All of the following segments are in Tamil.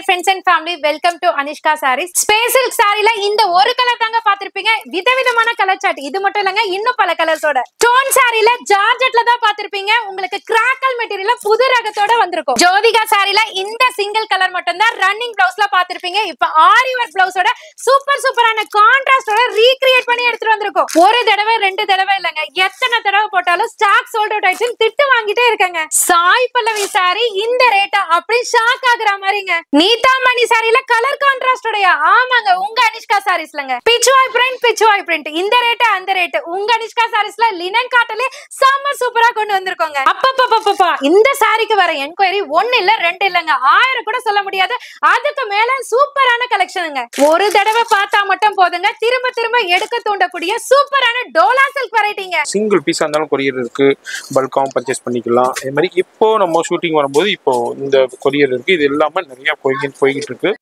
dear friends and family, welcome to Anishka Sarees. Space Silk saree la இந்த ஒரு கலர் தாங்க பாத்திருப்பீங்க. விதவிதமான கலர் சார்ட். இது மட்டும் இல்லங்க, இன்னும் பல கலர்ஸோட. டோன் saree la ஜார்ஜெட்ல தான் பாத்திருப்பீங்க. உங்களுக்கு கிராக்கல் மெட்டீரியல்ல புது ரகத்தோட வந்திருக்கும். ஜோதிகா saree la இந்த சிங்கிள் கலர் மட்டும் தான் ரன்னிங் ப்ளவுஸ்ல பாத்திருப்பீங்க. இப்ப ஆரி வர்க் ப்ளவுஸோட சூப்பரான கான்ட்ராஸ்டோட ரீக்ரியேட் பண்ணி எடுத்துட்டு வந்திருக்கோம். ஒரு தடவை ரெண்டு தடவை இல்லங்க, எத்தனை தடவை போட்டாலும் ஸ்டாக் சோல்ட் அவுட் ஆயிடுச்சு திட்டு வாங்கிட்டே இருக்காங்க. சாய் பல்லவி saree இந்த ரேட்டா அப்படி ஷாக் ஆகுற மாதிரிங்க. நீதா மணி சாரில கலர் கான்ட்ராஸ்டோடயா? ஆமாங்க, உங்க அனிஷ்கா சாரீஸ்லங்க. பிச்சுவாய் பிரிண்ட் இந்த ரேட் அந்த ரேட். உங்க அனிஷ்கா சாரீஸ்ல லினன் காட்டன்ல செம்ம சூப்பரா கொண்டு வந்திருக்கோங்க. அப்பப்பப்பப்பா, இந்த சாரிக்கு வர என்கொயரி ஒன்னு இல்ல ரெண்டு இல்லங்க, 1000 கூட சொல்ல முடியாது. அதுக்கு மேல சூப்பரான கலெக்ஷனுங்க. ஒரு தடவை பார்த்தா மட்டும் போதுங்க, திரும்ப எடுக்க தூண்டக்கூடிய சூப்பரான டோலா சில்க் வெரைட்டிங்க. சிங்கிள் பீஸா இருந்தாலும் கொரியர் இருக்கு, பல்காவும் பர்ச்சேஸ் பண்ணிக்கலாம். அதே மாதிரி இப்போ நம்ம ஷூட்டிங் வரும்போது இப்போ இந்த கொரியர் இருக்கு. இது இல்லாம நிறைய போய்கிட்டு இருக்கு.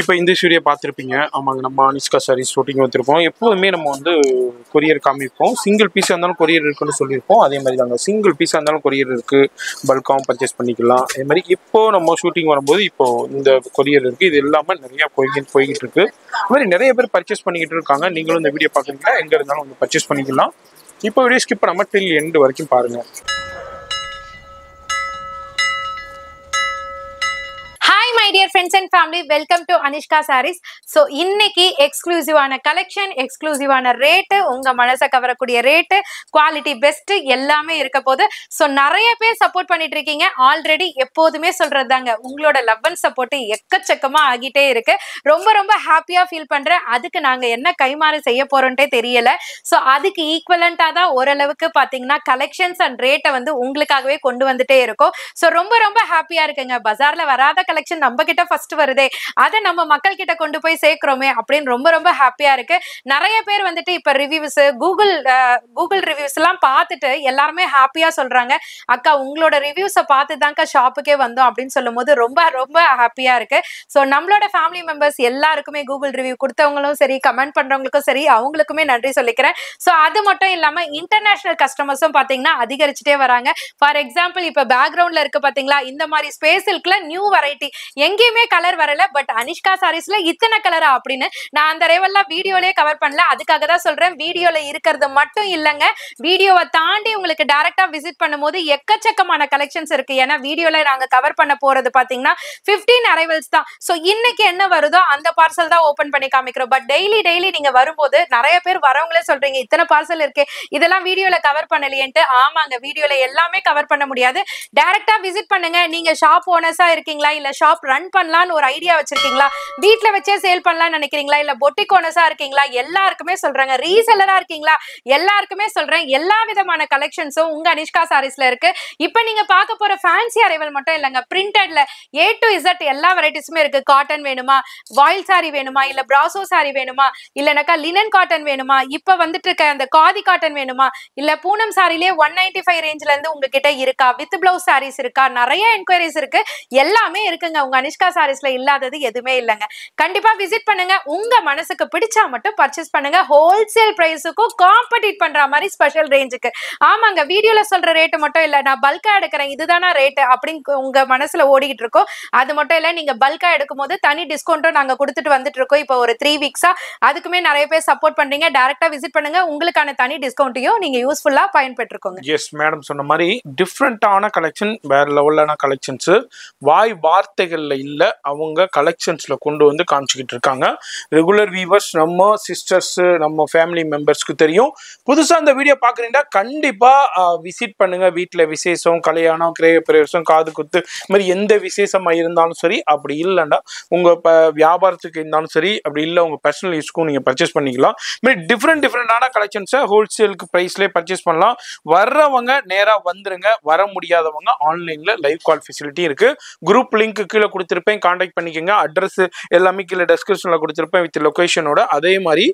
இப்போ இந்த வீடியோ பார்த்துருப்பீங்க. ஆமாங்க, நம்ம அனிஷ்கா சாரீஸ் ஷூட்டிங் வந்துருப்போம். எப்போதுமே நம்ம வந்து கொரியர் காமிப்போம். சிங்கிள் பீஸாக இருந்தாலும் கொரியர் இருக்குன்னு சொல்லியிருப்போம். அதே மாதிரி தாங்க, சிங்கிள் பீஸாக இருந்தாலும் கொரியர் இருக்குது, பல்காவும் பர்ச்சேஸ் பண்ணிக்கலாம். அதே மாதிரி இப்போ நம்ம ஷூட்டிங் வரும்போது இப்போ இந்த கொரியர் இருக்குது. இது இல்லாமல் நிறையா போய்கிட்டு இருக்கு. அது மாதிரி நிறைய பேர் பர்ச்சேஸ் பண்ணிக்கிட்டு இருக்காங்க. நீங்களும் இந்த வீடியோ பார்க்குறீங்களா, எங்கே இருந்தாலும் வந்து பர்ச்சேஸ் பண்ணிக்கலாம். இப்போ வீடியோ ஸ்கிப் பண்ணாமல் டில் எண்டு வரைக்கும் பாருங்கள். My dear friends and family, welcome to Anishka Sarees. So இன்னைக்கு எக்ஸ்க்ளூசிவான கலெக்ஷன், எக்ஸ்க்ளூசிவான ரேட், உங்க மனசை கவரக்கூடிய ரேட், குவாலிட்டி பெஸ்ட் எல்லாமே இருக்க போது. ஸோ நிறைய பேர் சப்போர்ட் பண்ணிட்டு இருக்கீங்க. ஆல்ரெடி எப்போதுமே சொல்றது தாங்க, உங்களோட லவ் அண்ட் சப்போர்ட் எக்கச்சக்கமா ஆகிட்டே இருக்கு. ரொம்ப ஹாப்பியா ஃபீல் பண்றேன். அதுக்கு நாங்க என்ன கைமாறு செய்ய போறோம்ட்டே தெரியல. ஸோ அதுக்கு ஈக்குவலண்டா தான் ஓரளவுக்கு பாத்தீங்கன்னா கலெக்ஷன்ஸ் அண்ட் ரேட்டை வந்து உங்களுக்காகவே கொண்டு வந்துட்டே இருக்கோம். ஸோ ரொம்ப ஹாப்பியா இருக்குங்க. பஜார்ல வராத கலெக்ஷன் நம்ம கிட்ட ஃபர்ஸ்ட் வருதே, அதை நம்ம மக்கள் கிட்ட கொண்டு போய் சேர்க்கிறோமே அப்படின்னு ரொம்ப ஹாப்பியா இருக்கு. நிறைய பேர் வந்துட்டு இப்ப ரிவ்யூஸ், கூகுள் ரிவ்யூஸ் எல்லாம் பார்த்துட்டு எல்லாருமே ஹாப்பியா சொல்றாங்க, அக்கா உங்களோட ரிவ்யூஸை பார்த்து தான்க்கா ஷாப்புக்கே வந்தோம் அப்படின்னு சொல்லும் போது ரொம்ப ஹாப்பியா இருக்கு. ஸோ நம்மளோட ஃபேமிலி மெம்பர்ஸ் எல்லாருக்குமே கூகுள் ரிவ்யூ கொடுத்தவங்களும் சரி, கமெண்ட் பண்றவங்களுக்கும் சரி, அவங்களுக்குமே நன்றி சொல்லிக்கிறேன். ஸோ அது மட்டும் இல்லாம இன்டர்நேஷனல் கஸ்டமர்ஸும் பாத்தீங்கன்னா அதிகரிச்சுட்டே வராங்க. ஃபார் எக்ஸாம்பிள் இப்ப பேக்ரவுண்ட்ல இருக்கு பாத்தீங்களா, இந்த மாதிரி ஸ்பேஸ் சில்க்ல நியூ வெரைட்டி, எங்கேயுமே கலர் வரல, பட் அனிஷ்கா சாரீஸ்ல இத்தனை கலரா அப்படின்னு நான் அந்த ரேவெல்லாம் வீடியோலயே கவர் பண்ணல. அதுக்காக தான் சொல்றேன், வீடியோல இருக்கிறது மட்டும் இல்லைங்க, வீடியோவை தாண்டி உங்களுக்கு டைரக்டா விசிட் பண்ணும்போது எக்கச்சக்கமான கலெக்ஷன்ஸ் இருக்கு. ஏன்னா வீடியோல நாங்க கவர் பண்ண போறது பாத்தீங்கன்னா 15 அரைவல்ஸ் தான். ஸோ இன்னைக்கு என்ன வருதோ அந்த பார்சல் தான் ஓபன் பண்ணி காமிக்கிறோம். பட் டெய்லி நீங்க வரும்போது நிறைய பேர் வரவங்களே சொல்றீங்க, இத்தனை பார்சல் இருக்கு, இதெல்லாம் வீடியோல கவர் பண்ணலையேன்ட்டு. ஆமாங்க, வீடியோல எல்லாமே கவர் பண்ண முடியாது. டைரக்டா விசிட் பண்ணுங்க. நீங்க ஷாப் ஓனர்ஸா இருக்கீங்களா, இல்ல ஷாப் ரன் பண்ணலாம்னு ஒரு ஐடியா வச்சிருக்கீங்களா, வீட்ல வச்சே சேல் பண்ணலாம்னு நினைக்கிறீங்களா, இல்ல பொட்டிக் ஓனர்ஸா இருக்கீங்களா, எல்லாருக்குமே சொல்றாங்க. ரீசெல்லரா இருக்கீங்களா, எல்லாருக்குமே சொல்றேன். எல்லா விதமான கலெக்ஷன்ஸும் உங்க அனிஷ்கா சாரீஸ்ல இருக்கு. இப்போ நீங்க பார்க்க போற ஃபேன்சி அரைவல் மட்டும் இல்லங்க, பிரிண்டட்ல A to Z எல்லா வெரைட்டிஸுமே இருக்கு. காட்டன் வேணுமா, வாயில் சாரி வேணுமா, இல்ல பிராசோ சாரி வேணுமா, இல்லனாக்கா லினன் காட்டன் வேணுமா, இப்ப வந்துட்டு இருக்க அந்த காதி காட்டன் வேணுமா, இல்ல பூனம் சாரிலே 195 ரேஞ்ச்ல இருந்து உங்ககிட்ட இருக்கா, வித் பிளவுஸ் சாரீஸ் இருக்கா, நிறைய என்கொயரிஸ் இருக்கு. எல்லாமே இருக்குங்க உங்க அனிஷ்கா அனிஷ்கா சாரீஸ்ல இல்லாதது எதுவுமே இல்லைங்க. கண்டிப்பா விசிட் பண்ணுங்க. உங்க மனசுக்கு பிடிச்சா மட்டும் பர்ச்சேஸ் பண்ணுங்க. ஹோல்சேல் பிரைஸுக்கும் காம்படிட் பண்ற மாதிரி ஸ்பெஷல் ரேஞ்சுக்கு. ஆமாங்க, வீடியோல சொல்ற ரேட்டு மட்டும் இல்ல, நான் பல்கா எடுக்கிறேன் இதுதானா ரேட்டு அப்படின்னு உங்க மனசுல ஓடிக்கிட்டு இருக்கோம். அது மட்டும் இல்ல, நீங்க பல்கா எடுக்கும் போது தனி டிஸ்கவுண்ட்டும் நாங்க கொடுத்துட்டு வந்துட்டு இருக்கோம். இப்போ ஒரு 3 வீக்ஸா அதுக்குமே நிறைய பேர் சப்போர்ட் பண்றீங்க. டைரக்டா விசிட் பண்ணுங்க, உங்களுக்கான தனி டிஸ்கவுண்ட்டையும் நீங்க யூஸ்ஃபுல்லா பயன்பெற்றுக்கோங்க. எஸ் மேடம் சொன்ன மாதிரி டிஃப்ரெண்டான கலெக்ஷன், வேற லெவலான கலெக்ஷன்ஸ் வாய் வார்த்தைகள்ல இல்ல, அவங்க கலெக்ஷன்ஸ்ல கொண்டு வந்து காமிச்சுக்கிட்டு இருக்காங்க. ரெகுலர் வியூவர்ஸ், நம்ம சிஸ்டர்ஸ், நம்ம ஃபேமிலி மெம்பர்ஸ்க்கு தெரியும். புதுசா இந்த வீடியோ பாக்குறீங்கன்னா கண்டிப்பா விசிட் பண்ணுங்க. வீட்டுல விசேஷம், கல்யாணம், கிரக பிரவேசம், காது குத்து, இந்த மாதிரி எந்த விசேஷமா இருந்தாலும் சரி, அப்படி இல்லைன்னா உங்க வியாபாரத்துக்கு இருந்தாலும் சரி, அப்படி இல்லை உங்க பர்சனல் யூஸ்க்கும் நீங்க பர்ச்சேஸ் பண்ணிக்கலாம். இந்த மாதிரி டிஃப்ரெண்டான கலெக்ஷன்ஸை ஹோல்சேலுக்கு பிரைஸ்லேயே பர்ச்சேஸ் பண்ணலாம். வர்றவங்க நேரா வந்துருங்க, வர முடியாதவங்க ஆன்லைன்ல லைவ் கால் ஃபெசிலிட்டி இருக்கு. குரூப் லிங்க் கீழே கொடுத்துருப்பேன், கான்டாக்ட் பண்ணிக்கோங்க. அட்ரஸ் எல்லாமே கீழே டெஸ்கிரிப்ஷன்ல கொடுத்துருப்பேன் வித் லொகேஷனோட. அதே மாதிரி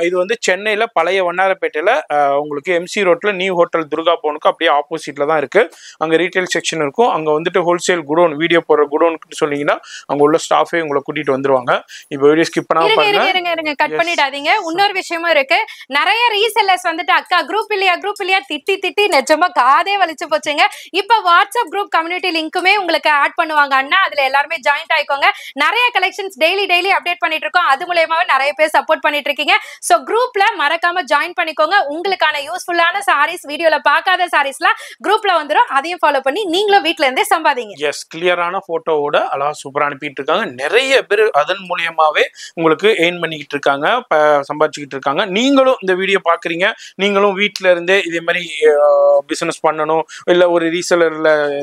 இது வந்து சென்னையில பழைய வண்ணாரப்பேட்டையில உங்களுக்கு எம்சி ரோட்ல நியூ ஹோட்டல் துர்கா பவனுக்கு அப்படியே ஆப்போசிட்ல தான் இருக்கு. அங்க ரீட்டைல் செக்ஷன் இருக்கும். அங்க வந்துட்டு ஹோல்சேல் குடோன், வீடியோ போடுற குடோனுக்கு சொன்னீங்கன்னா அங்க உள்ள ஸ்டாஃபே உங்களை கூட்டிட்டு வந்துருவாங்க. இப்போ வீடியோ ஸ்கிப் பண்ணாம பாருங்க. கட் பண்ணிடாதீங்க. இன்னொரு விஷயமும் இருக்கு. நிறைய ரீசெல்லர்ஸ் வந்துட்டு அக்கா குரூப் இல்லையா திட்டி நிஜமா காதே வலிச்சு போச்சுங்க. இப்ப வாட்ஸ்அப் குரூப் கம்யூனிட்டி லிங்க்குமே உங்களுக்கு ஆட் பண்ணுவாங்க அண்ணா, அதுல எல்லாருமே ஜாயின்ட் ஆயிக்கோங்க. நிறைய கலெக்ஷன்ஸ் டெய்லி அப்டேட் பண்ணிட்டு இருக்கோம். அது மூலமாவே நிறைய பேர் சப்போர்ட் பண்ணிட்டு இருக்கீங்க. சோ குரூப்ல மறக்காம ஜாயின் பண்ணிக்கோங்க. உங்களுக்கான யூஸ்ஃபுல்லான சாரீஸ், வீடியோல பார்க்காத சாரீஸ்லாம் குரூப்ல வந்துரும். அதையும் ஃபாலோ பண்ணி நீங்களும் வீட்ல இருந்தே சம்பாதிங்க. எஸ், கிளியரான போட்டோவோட அழகா சூப்பரா அனுப்பிட்டு இருக்காங்க. நிறைய பேர் அதன் மூலியமாவே உங்களுக்கு எய்ன் பண்ணிக்கிட்டு இருக்காங்க, சம்பாதிச்சுக்கிட்டு இருக்காங்க. நீங்களும் இந்த வீடியோ பாக்குறீங்க, நீங்களும் வீட்டுல இருந்தே இதே மாதிரி பிசினஸ் பண்ணணும், இல்ல ஒரு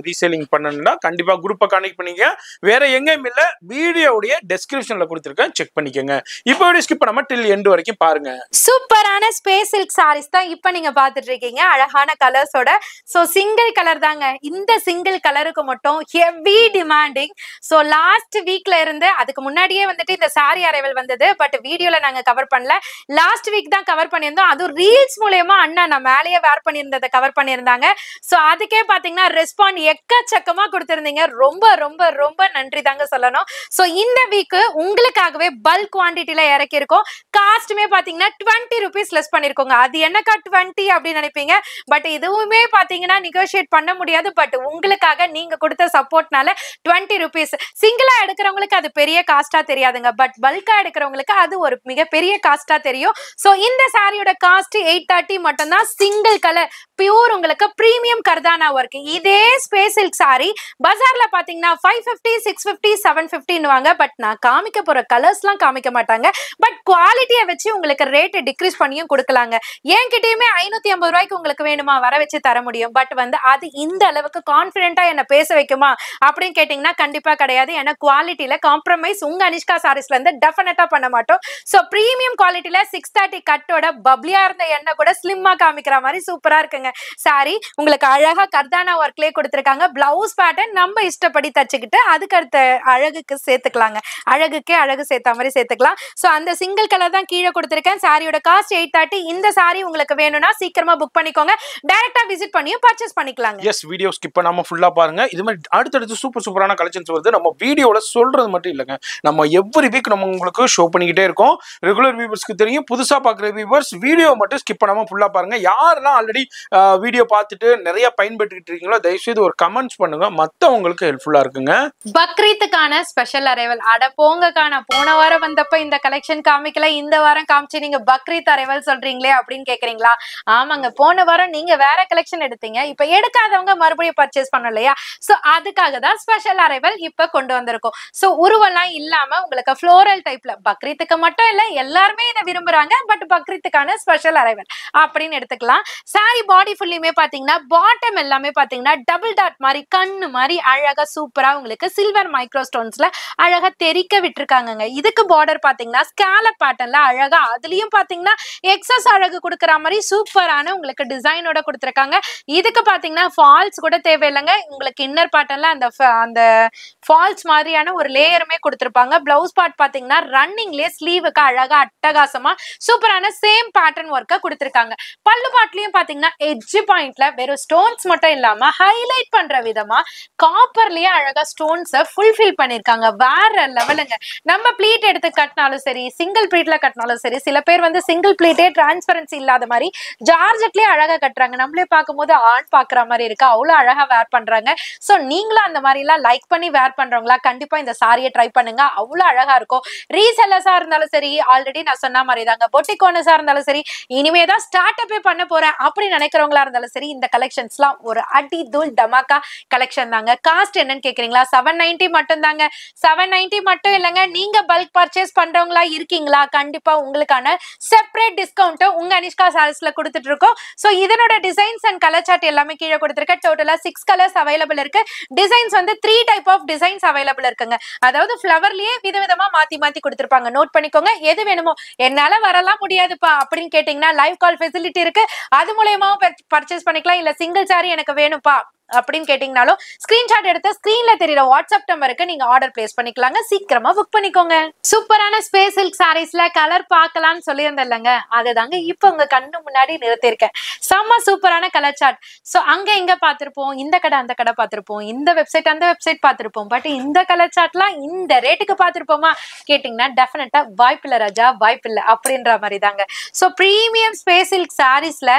ரீசேலிங் பண்ணணும்னா கண்டிப்பா குரூப்பை கனெக்ட் பண்ணிக்க. வேற எங்கேயும் இல்ல, வீடியோடைய டெஸ்கிரிப்ஷன்ல கொடுத்துருக்கேன், செக் பண்ணிக்கோங்க. இப்போ வீடியோ ஸ்கிப் பண்ணாம டில் எண்ட் வரைக்கும் பாருங்க. சூப்பரான ஸ்பேஸ் சில்க் சாரீஸ் தான் இப்ப நீங்க பாத்துட்டு இருக்கீங்க, அழகான கலர்ஸோட. சோ சிங்கிள் கலர் தாங்க. இந்த சிங்கிள் கலருக்கு மட்டும் ஹெவி டிமாண்டிங். சோ லாஸ்ட் வீக்ல இருந்து, அதுக்கு முன்னாடியே வந்துட்டு இந்த சாரி அரைவல் வந்தது, பட் வீடியோல நாங்க கவர் பண்ணல. லாஸ்ட் வீக் தான் கவர் பண்ணியிருந்தோம். அதுவும் ரீல்ஸ் மூலமா அண்ணா நான் மேலேயே வேர் பண்ணியிருந்ததை கவர் பண்ணியிருந்தாங்க. சோ அதுக்கே பாத்தீங்கன்னா ரெஸ்பாண்ட் எக்கச்சக்கமா கொடுத்திருந்தீங்க. ரொம்ப ரொம்ப ரொம்ப நன்றி தாங்க சொல்லணும். சோ இந்த வீக் உங்களுக்காகவே பல்க் குவான்டிட்டில இறக்கி இருக்கோம். காஸ்ட்டுமே பாத்தீங்கன்னா 20 ரூபீஸ் லெஸ் பண்ணிருக்கோங்க. அது என்னக்கா 20 அப்படின்னு நினைப்பீங்க, பட் இதுவுமே பாத்தீங்கன்னா நெகோஷியேட் பண்ண முடியாது. பட் உங்களுக்காக நீங்க கொடுத்த சப்போர்ட்னால 20 ரூபீஸ். சிங்கிளா எடுக்கிறவங்களுக்கு அது பெரிய காஸ்டா தெரியாதுங்க, பட் பல்கா எடுக்கிறவங்களுக்கு அது ஒரு மிகப்பெரிய காஸ்டா தெரியும். சோ இந்த சாரியோட காஸ்ட் 830 மட்டும் தான். சிங்கிள் கலர் பியூர் உங்களுக்கு பிரீமியம் கர்தானா ஒர்க். இதே ஸ்பேஸ் சில்க் சாரி பஜார்ல பாத்தீங்கன்னா 550, 650, 750 வாங்க. பட் நான் காமிக்க போற கலர்ஸ்லாம் காமிக்க மாட்டாங்க, பட் குவாலிட்டியை வச்சு உங்களுக்கு ரேட் டிக்ரீஸ் பண்ணியும் கொடுக்கலாங்க. என்கிட்டயுமே 550 ரூபாய்க்கு உங்களுக்கு வேணுமா வர வச்சு தர முடியும். பட் வந்து அது இந்த அளவுக்கு கான்பிடென்ட்டா என்ன பேச வைக்குமா அப்படின்னு கேட்டீங்கன்னா கண்டிப்பா கிடையாது. ஏன்னா குவாலிட்டியில காம்ப்ரமைஸ் உங்க அனிஷ்கா சாரீஸ்ல இருந்து டெஃபினட்டா பண்ண மாட்டோம். சோ பிரீமியம் குவாலிட்டியில 630 கட்டோட பப்ளியா இருந்த எண்ணெய் கூட ஸ்லிம்மா காமிக்கிற மாதிரி சூப்பரா இருக்குங்க சாரி. உங்களுக்கு அழகா கர்தானா ஒர்க்லயே கொடுத்திருக்காங்க. பிளவுஸ் பேட்டர்ன் நம்ம இஷ்டப்படி தச்சுக்கிட்டு அதுக்கு அடுத்த அழகுக்கு சேர்த்துக்கலாங்க. அழகுக்கே அழகு சேர்த்த மாதிரி சேர்த்துக்கலாம். சோ அந்த சிங்கிள் கலர் தான் கீழே கொடுத்திருக்கேன். சாரியோட காஸ்ட் 830. இந்த சாரி உங்களுக்கு வேணும்னா சீக்கிரமா புக் பண்ணிக்கோங்க. டைரக்டா விசிட் பண்ணியும் பர்ச்சேஸ் பண்ணிக்கலாங்க. எஸ், வீடியோ ஸ்கிப் பண்ணாம ஃபுல்லா பாருங்க. இது மாதிரி அடுத்தடுத்து சூப்பரான கலெக்ஷன்ஸ் வருது. நம்ம வீடியோல சொல்றது மட்டும் இல்லைங்க, நம்ம எவ்ரி வீக் நம்ம உங்களுக்கு ஷோ பண்ணிக்கிட்டே இருக்கோம். ரெகுலர் வியூவர்ஸ்க்கு தெரியும், புதுசா பாக்குற வியூவர்ஸ் வீடியோ மட்டும் ஸ்கிப் பண்ணாம ஃபுல்லா பாருங்க. யாரெல்லாம் ஆல்ரெடி வீடியோ பார்த்துட்டு நிறைய பயன்பெற்றுக்கிட்டு இருக்கீங்களோ தயவுசெய்து ஒரு கமெண்ட்ஸ் பண்ணுங்க, மத்தவங்களுக்கு ஹெல்ப்ஃபுல்லா இருக்குங்க. பக்ரீத்துக்கான ஸ்பெஷல் அரைவல். அட போங்கக்கான, போன வாரம் வந்தப்ப இந்த கலெக்ஷன் காமிக்கல, இந்த வாரம் காமிச்சு நீங்க பக்ரீத் அரைவல் சொல்றீங்களே அப்படின்னு கேக்குறீங்களா? ஆமாங்க, போன வாரம் நீங்க வேற கலெக்ஷன் எடுத்தீங்க, இப்ப எடுக்காதவங்க மறுபடியும் பர்ச்சேஸ் பண்ண இல்லையா? சோ அதுக்காக தான் ஸ்பெஷல் அரைவல் இப்ப கொண்டு வந்திருக்கோம். சோ உருவெல்லாம் இல்லாம உங்களுக்கு ஃப்ளோரல் டைப்ல, பக்ரீத்துக்கு மட்டும் இல்ல எல்லாருமே இதை விரும்புறாங்க, பட் பக்ரீத்துக்கான ஸ்பெஷல் அரைவல் அப்படின்னு எடுத்துக்கலாம். சாரி பாடி ஃபுல்லியுமே பாத்தீங்கன்னா பாட்டம் எல்லாமே பாத்தீங்கன்னா டபுள் டாட் மாதிரி கண்ணு மாதிரி அழகா சூப்பரா உங்களுக்கு சில்வர் மைக்ரோ ஸ்டோன்ஸ்ல அழகா தெரிக்க விட்டுருக்காங்க. இதுக்கு பார்டர் பாத்தீங்கன்னா ஸ்கேலப் பேட்டர்ன்ல அழகா, அதுலயும் பாத்தீங்கன்னா எக்ஸஸ் அழகு கொடுக்குற மாதிரி சூப்பரான உங்களுக்கு டிசைனோட கொடுத்துருக்காங்க. இதுக்கு பாத்தீங்கன்னா ஃபால்ஸ் கூட தேவையில்லைங்க. உங்களுக்கு இன்னர் பேட்டர்ன்ல அந்த ஃபால்ஸ் மாதிரியான ஒரு லேயருமே கொடுத்துருப்பாங்க. பிளவுஸ் பார்ட் பாத்தீங்கன்னா ரன்னிங்லயே ஸ்லீவுக்கு அழகா அட்டகாசமா சூப்பரான சேம் பேட்டர்ன் ஒர்க்கா கொடுத்துருக்காங்க. பல்லு பாட்லயும் பாத்தீங்கன்னா எட்ஜ் பாயிண்ட்ல வெறும் ஸ்டோன்ஸ் மட்டும் இல்லாம ஹைலைட் பண்ற விதமா காப்பர்லயே அழகா ஸ்டோன்ஸை ஃபுல்ஃபில் பண்ணிருக்காங்க. வேற லெவலுங்க. நம்ம ப்ளீட் எடுத்து கட்டினாலும் சரி, சிங்கிள் ப்ளீட்ல கட்டினாலும் சரி, சில பேர் வந்து சிங்கிள் ப்ளீட்டே டிரான்ஸ்பரன்சி இல்லாத மாதிரி ஜார்ஜெட்லயே அழகா கட்டுறாங்க. நம்மளே பார்க்கும்போது ஆண் பாக்குற மாதிரி இருக்கு, அவ்வளவு அழகா வேர் பண்றாங்க. சோ நீங்களும் அந்த மாதிரி எல்லாம் லைக் பண்ணி வேர் பண்றவங்களா கண்டிப்பா இந்த சாரியை ட்ரை பண்ணுங்க, அவ்வளவு அழகா இருக்கும். ரீசெல்லர்ஸா இருந்தாலும் சரி, ஆல்ரெடி நான் சொன்ன மாதிரி தாங்க பொட்டிக் ஓனர்ஸா இருந்தாலும் சரி, இனிமேதான் ஸ்டார்ட் அப்பே பண்ண போறேன் அப்படி நினைக்கிறவங்களா இருந்தாலும் சரி, இந்த கலெக்ஷன்ஸ்லாம் ஒரு அடி தூள் டமாக்கா கலெக்ஷன் தாங்க. காஸ்ட் என்னன்னு கேக்குறீங்களா? 790 மட்டும் தாங்க. 790 மட்டும் இல்லைங்க, நீங்க பல்க் பர்ச்சேஸ் பண்றவங்களா இருக்கீங்களா, கண்டிப்பா உங்களுக்கான செப்பரேட் டிஸ்கவுண்ட் உங்க அனிஷ்கா சாரீஸ்ல கொடுத்துட்டு இருக்கோம். சோ இதனோட டிசைன்ஸ் அண்ட் கலர் சார்ட் எல்லாமே கீழே கொடுத்திருக்க. டோட்டலா 6 கலர்ஸ் அவைலபிள் இருக்கு. டிசைன்ஸ் வந்து 3 டைப் ஆஃப் டிசைன்ஸ் அவைலபிள் இருக்குங்க. அதாவது ஃபிளவர்லயே விதவிதமா மாத்தி மாத்தி கொடுத்திருப்பாங்க. நோட் பண்ணிக்கோங்க. எது வேணுமோ, என்னால வரலாம் முடியாதுப்பா அப்படின்னு கேட்டீங்கன்னா லைவ் கால் ஃபெசிலிட்டி இருக்கு, அது மூலமாவும் பர்ச்சேஸ் பண்ணிக்கலாம். இல்ல சிங்கிள் சாரி எனக்கு வேணும்ப்பா அப்படின்னு கேட்டீங்கனாலும் ஸ்கிரீன்ஷாட் எடுத்து ஸ்கிரீன்ல தெரியற வாட்ஸ்அப் நம்பருக்கு நீங்க ஆர்டர் பிளேஸ் பண்ணிக்கலாங்க. சீக்கிரமா புக் பண்ணிக்கோங்க. சூப்பரான ஸ்பேஸ் சில்க் சாரீஸ்ல கலர் பார்க்கலாம்னு சொல்லியிருந்தேன்லங்க, அதுதாங்க இப்ப உங்க கண்ணு முன்னாடி நிறுத்திருக்கேன். செம்ம சூப்பரான கலர் சார்ட். சோ அங்க எங்க பார்த்திருப்போம், இந்த கடை அந்த கடை பார்த்திருப்போம், இந்த வெப்சைட் அந்த வெப்சைட் பார்த்திருப்போம், பட் இந்த கலர் சார்ட்லாம் இந்த ரேட்டுக்கு பார்த்திருப்போமா கேட்டீங்கன்னா டெஃபினட்டா வாய்ப்பில்லை ராஜா, வாய்ப்பில்லை அப்படின்ற மாதிரி தாங்க. சோ பிரீமியம் ஸ்பேஸ் சில்க் சாரீஸ்ல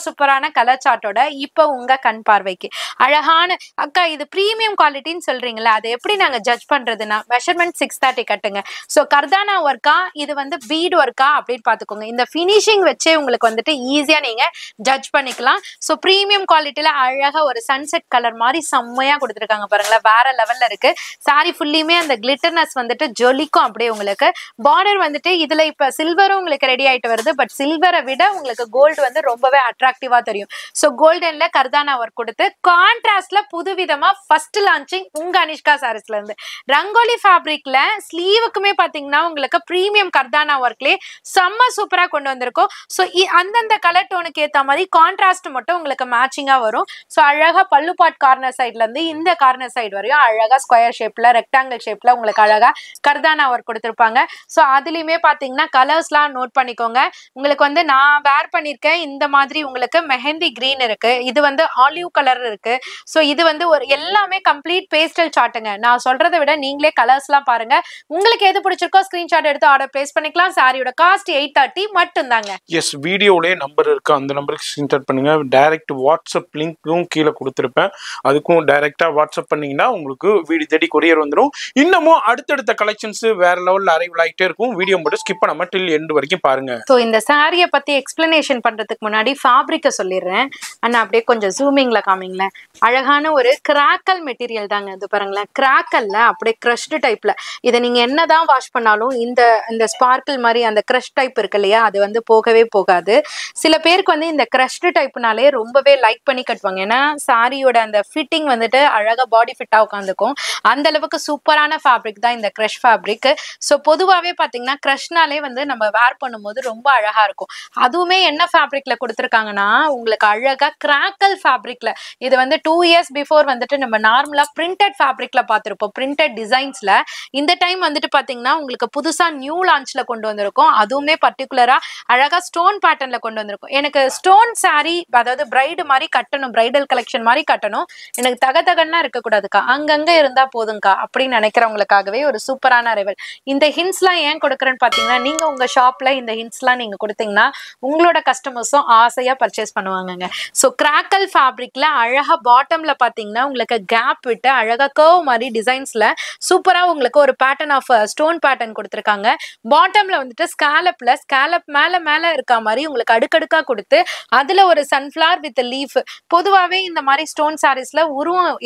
சூப்பரான கலர் சார்ட்டோட இப்ப உங்க கண் பார்வைக்கு அழகான அக்கா இது பிரீமியம் குவாலிட்டின்னு சொல்றீங்களா, அதை எப்படி நாங்க ஜட்ஜ் பண்றதுன்னா மெஷர்மெண்ட் 630 கட்டுங்க. சோ கர்தானா ஒர்க்கா இது வந்து பீட் ஒர்க்கா அப்படின்னு பாத்துக்கோங்க. இந்த பினிஷிங் வச்சே உங்களுக்கு வந்துட்டு ஈஸியா நீங்க ஜட்ஜ் பண்ணிக்கலாம். சோ பிரீமியம் குவாலிட்டியில அழகா ஒரு சன்செட் கலர் மாதிரி செம்மையா கொடுத்துருக்காங்க பாருங்களேன், வேற லெவல்ல இருக்கு. சாரி ஃபுல்லியுமே அந்த கிளிட்டர்னஸ் வந்துட்டு ஜொலிக்கும் அப்படியே உங்களுக்கு. பார்டர் வந்துட்டு இதுல இப்ப சில்வரும் உங்களுக்கு ரெடி ஆயிட்டு வருது, பட் சில்வரை விட உங்களுக்கு கோல்டு வந்து ரொம்பவே அட்ராக்டிவா தெரியும். சோ கோல்டன்ல கர்தானா ஒர்க் கொடுத்து கான்ட்ராஸ்ட்ல புதுவிதமா ஃபர்ஸ்ட் லான்ச்சிங் உங்க அனிஷ்கா சாரீஸ்ல இருந்து. ரங்கோலி ஃபேப்ரிக்ல ஸ்லீவுக்குமே பாத்தீங்கன்னா உங்களுக்கு பிரீமியம் கர்தானா ஒர்க்லயே செம்ம சூப்பரா கொண்டு வந்திருக்கோம். சோ அந்தந்த கலர் டோனுக்கு ஏத்த மாதிரி கான்ட்ராஸ்ட் மட்டும் உங்களுக்கு மேட்சிங்கா வரும். சோ அழகா பல்லு பாட் கார்னர் சைட்ல இருந்து இந்த கார்னர் சைடு வரையும் அழகா ஸ்கொயர் ஷேப்ல ரெக்டாங்கிள் ஷேப்ல உங்களுக்கு அழகா கர்தானா ஒர்க் கொடுத்திருப்பாங்க. சோ அதுலயுமே பாத்தீங்கன்னா கலர்ஸ்லாம் நோட் பண்ணிக்கோங்க. உங்களுக்கு வந்து நான் வேர் பண்ணிருக்கேன் இந்த மாதிரி உங்களுக்கு மெஹந்தி கிரீன் இருக்கு, இது வந்து ஆலிவ் கலர் இருக்கு. சோ இது வந்து ஒரு எல்லாமே கம்ப்ளீட் பேஸ்டல் சார்ட்டுங்க. நான் சொல்றதை விட நீங்களே கலர்ஸ்லாம் பாருங்க. உங்களுக்கு எது பிடிச்சிருக்கோ ஸ்கிரீன்ஷாட் எடுத்து ஆர்டர் பிளேஸ் பண்ணிக்கலாம். சாரியோட காஸ்ட் 830 மட்டும் தாங்க. எஸ், வீடியோலயே நம்பர் இருக்கு, அந்த நம்பருக்கு ஸ்கிரீன்ஷாட் பண்ணுங்க. டைரக்ட் வாட்ஸ்அப் லிங்க்கும் கீழே கொடுத்துருப்பேன், அதுக்கும் டைரக்டா வாட்ஸ்அப் பண்ணீங்கன்னா உங்களுக்கு வீடு தேடி கொரியர் வந்துடும். இன்னமும் அடுத்தடுத்த கலெக்ஷன்ஸ் வேற லெவல்ல அரைவல் ஆகிட்டே இருக்கும். வீடியோ மட்டும் ஸ்கிப் பண்ணாம டில் எண்ட் வரைக்கும் பாருங்க. ஸோ இந்த சாரியை பத்தி எக்ஸ்பிளனேஷன் பண்றதுக்கு முன்னாடி ஃபேப்ரிக்கை சொல்லிடுறேன். அண்ணா அப்படியே கொஞ்சம் ஜூமிங்ல காமிங்களேன். அழகான ஒரு கிராக்கல் மெட்டீரியல் தாங்க இது பாருங்களேன். கிராக்கல்ல அப்படியே கிரஷ்டு டைப்ல, இதை நீங்க என்னதான் வாஷ் பண்ணாலும் இந்த ஸ்பார்க்கிள் மாதிரி அந்த கிரஷ் டைப் இருக்கு இல்லையா, அது வந்து போகவே போகாது. சில பேருக்கு வந்து இந்த கிரஷ்டு டைப்னாலே ரொம்பவே லைக் பண்ணி கட்டுவாங்க. ஏன்னா சாரியோட அந்த ஃபிட்டிங் வந்துட்டு அழகா பாடி ஃபிட்டா உட்காந்துக்கும். அந்த அளவுக்கு சூப்பரான ஃபேப்ரிக் தான் இந்த கிரஷ் ஃபேப்ரிக். ஸோ பொதுவாகவே பார்த்தீங்கன்னா கிரஷ்னாலே வந்து நம்ம வேர் பண்ணும்போது ரொம்ப அழகா இருக்கும். அதுவுமே என்ன ஃபேப்ரிக்ல கொடுத்துருக்காங்கன்னா உங்களுக்கு அழகா கிராக்கல் ஃபேப்ரிக்ல, இது வந்து 2 இயர்ஸ் பிஃபோர் வந்துட்டு நம்ம நார்மலா பிரிண்டட் ஃபேப்ரிக்ல பார்த்திருப்போம், பிரிண்டட் டிசைன்ஸ்ல. இந்த டைம் வந்துட்டு பாத்தீங்கன்னா உங்களுக்கு புதுசா நியூ லான்ச்ல கொண்டு வந்திருக்கோம். அதுவுமே பர்டிகுலரா அழகா ஸ்டோன் பேட்டர்ன்ல கொண்டு வந்திருக்கும். எனக்கு ஸ்டோன் சாரி அதாவது பிரைடு மாதிரி கட்டணும், பிரைடல் கலெக்ஷன் மாதிரி கட்டணும், எனக்கு தகதகன்னா இருக்கக்கூடாதுக்கா, அங்கங்க இருந்தா போதுங்கக்கா அப்படின்னு நினைக்கிறவங்களுக்காகவே ஒரு சூப்பரான அரைவல். இந்த ஹிண்ட்ஸ்லாம் ஏன் கொடுக்குறேன்னு பாத்தீங்கன்னா, நீங்க உங்க ஷாப்ல இந்த ஹிண்ட்ஸ்லாம் நீங்க கொடுத்தீங்கன்னா உங்களோட கஸ்டமர்ஸும் ஆசையா பர்ச்சேஸ் பண்ணுவாங்கங்க. ஸோ கிராக்கல் ஃபேப்ரிக்ல அழகா பாட்டம்ல பாத்தீங்கன்னா உங்களுக்கு கேப் விட்டு அழகா கர்வ் மாதிரி டிசைன்ஸ்ல சூப்பரா உங்களுக்கு ஒரு பேட்டர்ன் ஆஃப் ஸ்டோன் பேட்டர்ன் கொடுத்துருக்காங்க. பாட்டம்ல வந்துட்டு ஸ்கேலப் மேல இருக்க மாதிரி உங்களுக்கு அடுக்கடுக்கா கொடுத்து அதுல ஒரு சன்ஃபிளவர் வித் லீஃப். பொதுவாவே இந்த மாதிரி ஸ்டோன் சாரீஸ்ல உருவம்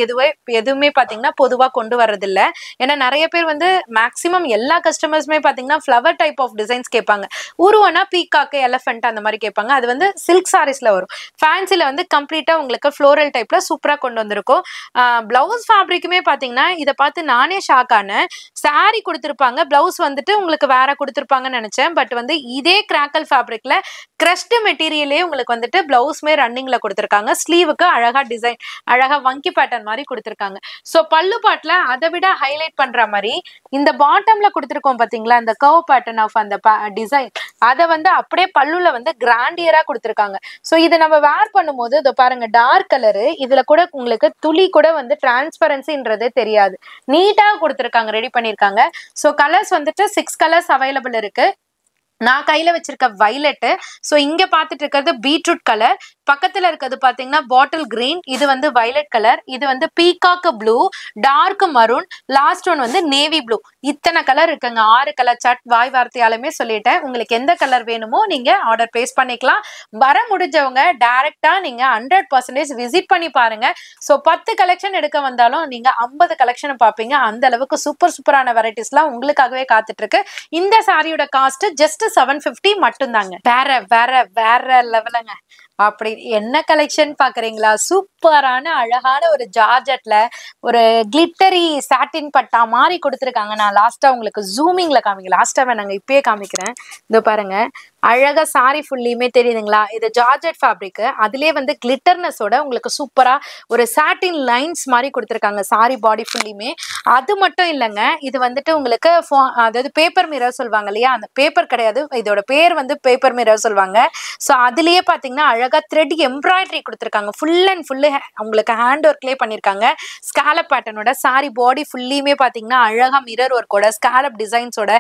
எதுவுமே பாத்தீங்கன்னா பொதுவா கொண்டு வர்றது இல்ல. ஏன்னா நிறைய பேர் வந்து மேக்சிமம் எல்லா கஸ்டமர்ஸுமே பாத்தீங்கன்னா ஃபிளவர் டைப் ஆஃப் டிசைன்ஸ் கேட்பாங்க. உருவம்னா பீகாக்கு, எலஃபென்ட் அந்த மாதிரி கேட்பாங்க. அது வந்து சில்க் சாரீஸ்ல வரும். ஃபேன்சில வந்து கம்ப்ளீட்டா உங்களுக்கு ஃப்ளோரல் டைப்ல சூப்பரா கொண்டு வந்திருக்கும். பிளவுஸ் ஃபேப்ரிக்குமே பாத்தீங்கன்னா இதை பார்த்து நானே ஷாக் ஆனேன். சாரி கொடுத்துருப்பாங்க, பிளவுஸ் வந்துட்டு உங்களுக்கு வேற கொடுத்துருப்பாங்கன்னு நினைச்சேன். பட் வந்து இதே கிராக்கல் ஃபேப்ரிக்ல கிரஷ்டு மெட்டீரியலே உங்களுக்கு வந்துட்டு பிளவுஸ்மே ரன்னிங்ல கொடுத்துருக்காங்க. ஸ்லீவுக்கு அழகா டிசைன், அழகா வங்கி பேட்டர்ன் மாதிரி கொடுத்துருக்காங்க. ஸோ பல்லு பாட்டுல அதை விட ஹைலைட் பண்ற மாதிரி இந்த பாட்டம்ல கொடுத்துருக்கோம் பாத்தீங்களா, இந்த கர்வ் பேட்டர்ன் ஆஃப் அந்த டிசைன், அதை வந்து அப்படியே பல்லுல வந்து கிராண்டியரா கொடுத்துருக்காங்க. ஸோ இதை நம்ம வேர் பண்ணும்போது இதை பாருங்க, டார்க் கலரு, இதுல கூட உங்களுக்கு துளி கூட வந்து டிரான்ஸ்பரன்சின்றதே தெரியாது. நீட்டா கொடுத்துருக்காங்க, ரெடி பண்ணிருக்காங்க. ஸோ கலர்ஸ் வந்துட்டு 6 கலர்ஸ் அவைலபிள் இருக்கு. நான் கையில வச்சிருக்க வயலட். ஸோ இங்க பாத்துட்டு இருக்கிறது பீட்ரூட் கலர், பக்கத்துல இருக்கிறது பாத்தீங்கன்னா பாட்டில் கிரீன், இது வந்து வயலட் கலர், இது வந்து peacock blue, dark maroon, last one வந்து நேவி ப்ளூ. இத்தனை கலர் இருக்குங்க. 6 கலர் சார்ட் வாய் வார்த்தையாலுமே சொல்லிட்டேன். உங்களுக்கு எந்த கலர் வேணுமோ நீங்க ஆர்டர் பிளேஸ் பண்ணிக்கலாம். வர முடிஞ்சவங்க டைரக்டா நீங்க 100% விசிட் பண்ணி பாருங்க. ஸோ 10 கலெக்ஷன் எடுக்க வந்தாலும் நீங்க 50 கலெக்ஷன் பாப்பீங்க. அந்த அளவுக்கு சூப்பரான வெரைட்டிஸ்லாம் உங்களுக்காகவே காத்துட்டு இருக்கு. இந்த சாரியோட காஸ்ட் ஜஸ்ட் 750 மட்டும்தாங்க. வேற வேற வேற லெவலுங்க. அப்படி என்ன கலெக்ஷன் பாக்குறீங்களா? சூப்பரான அழகான ஒரு ஜார்ஜெட்ல ஒரு கிளிட்டரி சாட்டின் பட்டா மாதிரி கொடுத்துருக்காங்க. நான் லாஸ்டா உங்களுக்கு ஜூமிங்ல காமிக்க, லாஸ்டா வேணாங்க இப்பயே காமிக்கிறேன். இதோ பாருங்க, அழகா சாரி ஃபுல்லியுமே தெரியுதுங்களா? இது ஜார்ஜெட் ஃபேப்ரிக், அதுலயே வந்து கிளிட்டர்னஸோட உங்களுக்கு சூப்பரா ஒரு சாட்டின் லைன்ஸ் மாதிரி கொடுத்துருக்காங்க சாரி பாடி ஃபுல்லியுமே. அது மட்டும் இல்லைங்க, இது வந்துட்டு உங்களுக்கு அதாவது பேப்பர் மிரர் சொல்லுவாங்க இல்லையா, அந்த பேப்பர் கிடையாது, இதோட பேர் வந்து பேப்பர் மிரர் சொல்லுவாங்க. ஸோ அதுலயே பாத்தீங்கன்னா அழகா த்ரெட் எம்ப்ராய்டரி கொடுத்துருக்காங்க. ஃபுல் அண்ட் ஃபுல்லு உங்களுக்கு ஹேண்ட் ஒர்க்லேயே பண்ணிருக்காங்க. ஸ்காலப் பேட்டர்னோட சாரி பாடி ஃபுல்லியுமே பாத்தீங்கன்னா அழகா மிரர் ஒர்க்கோட ஸ்காலப் டிசைன்ஸோட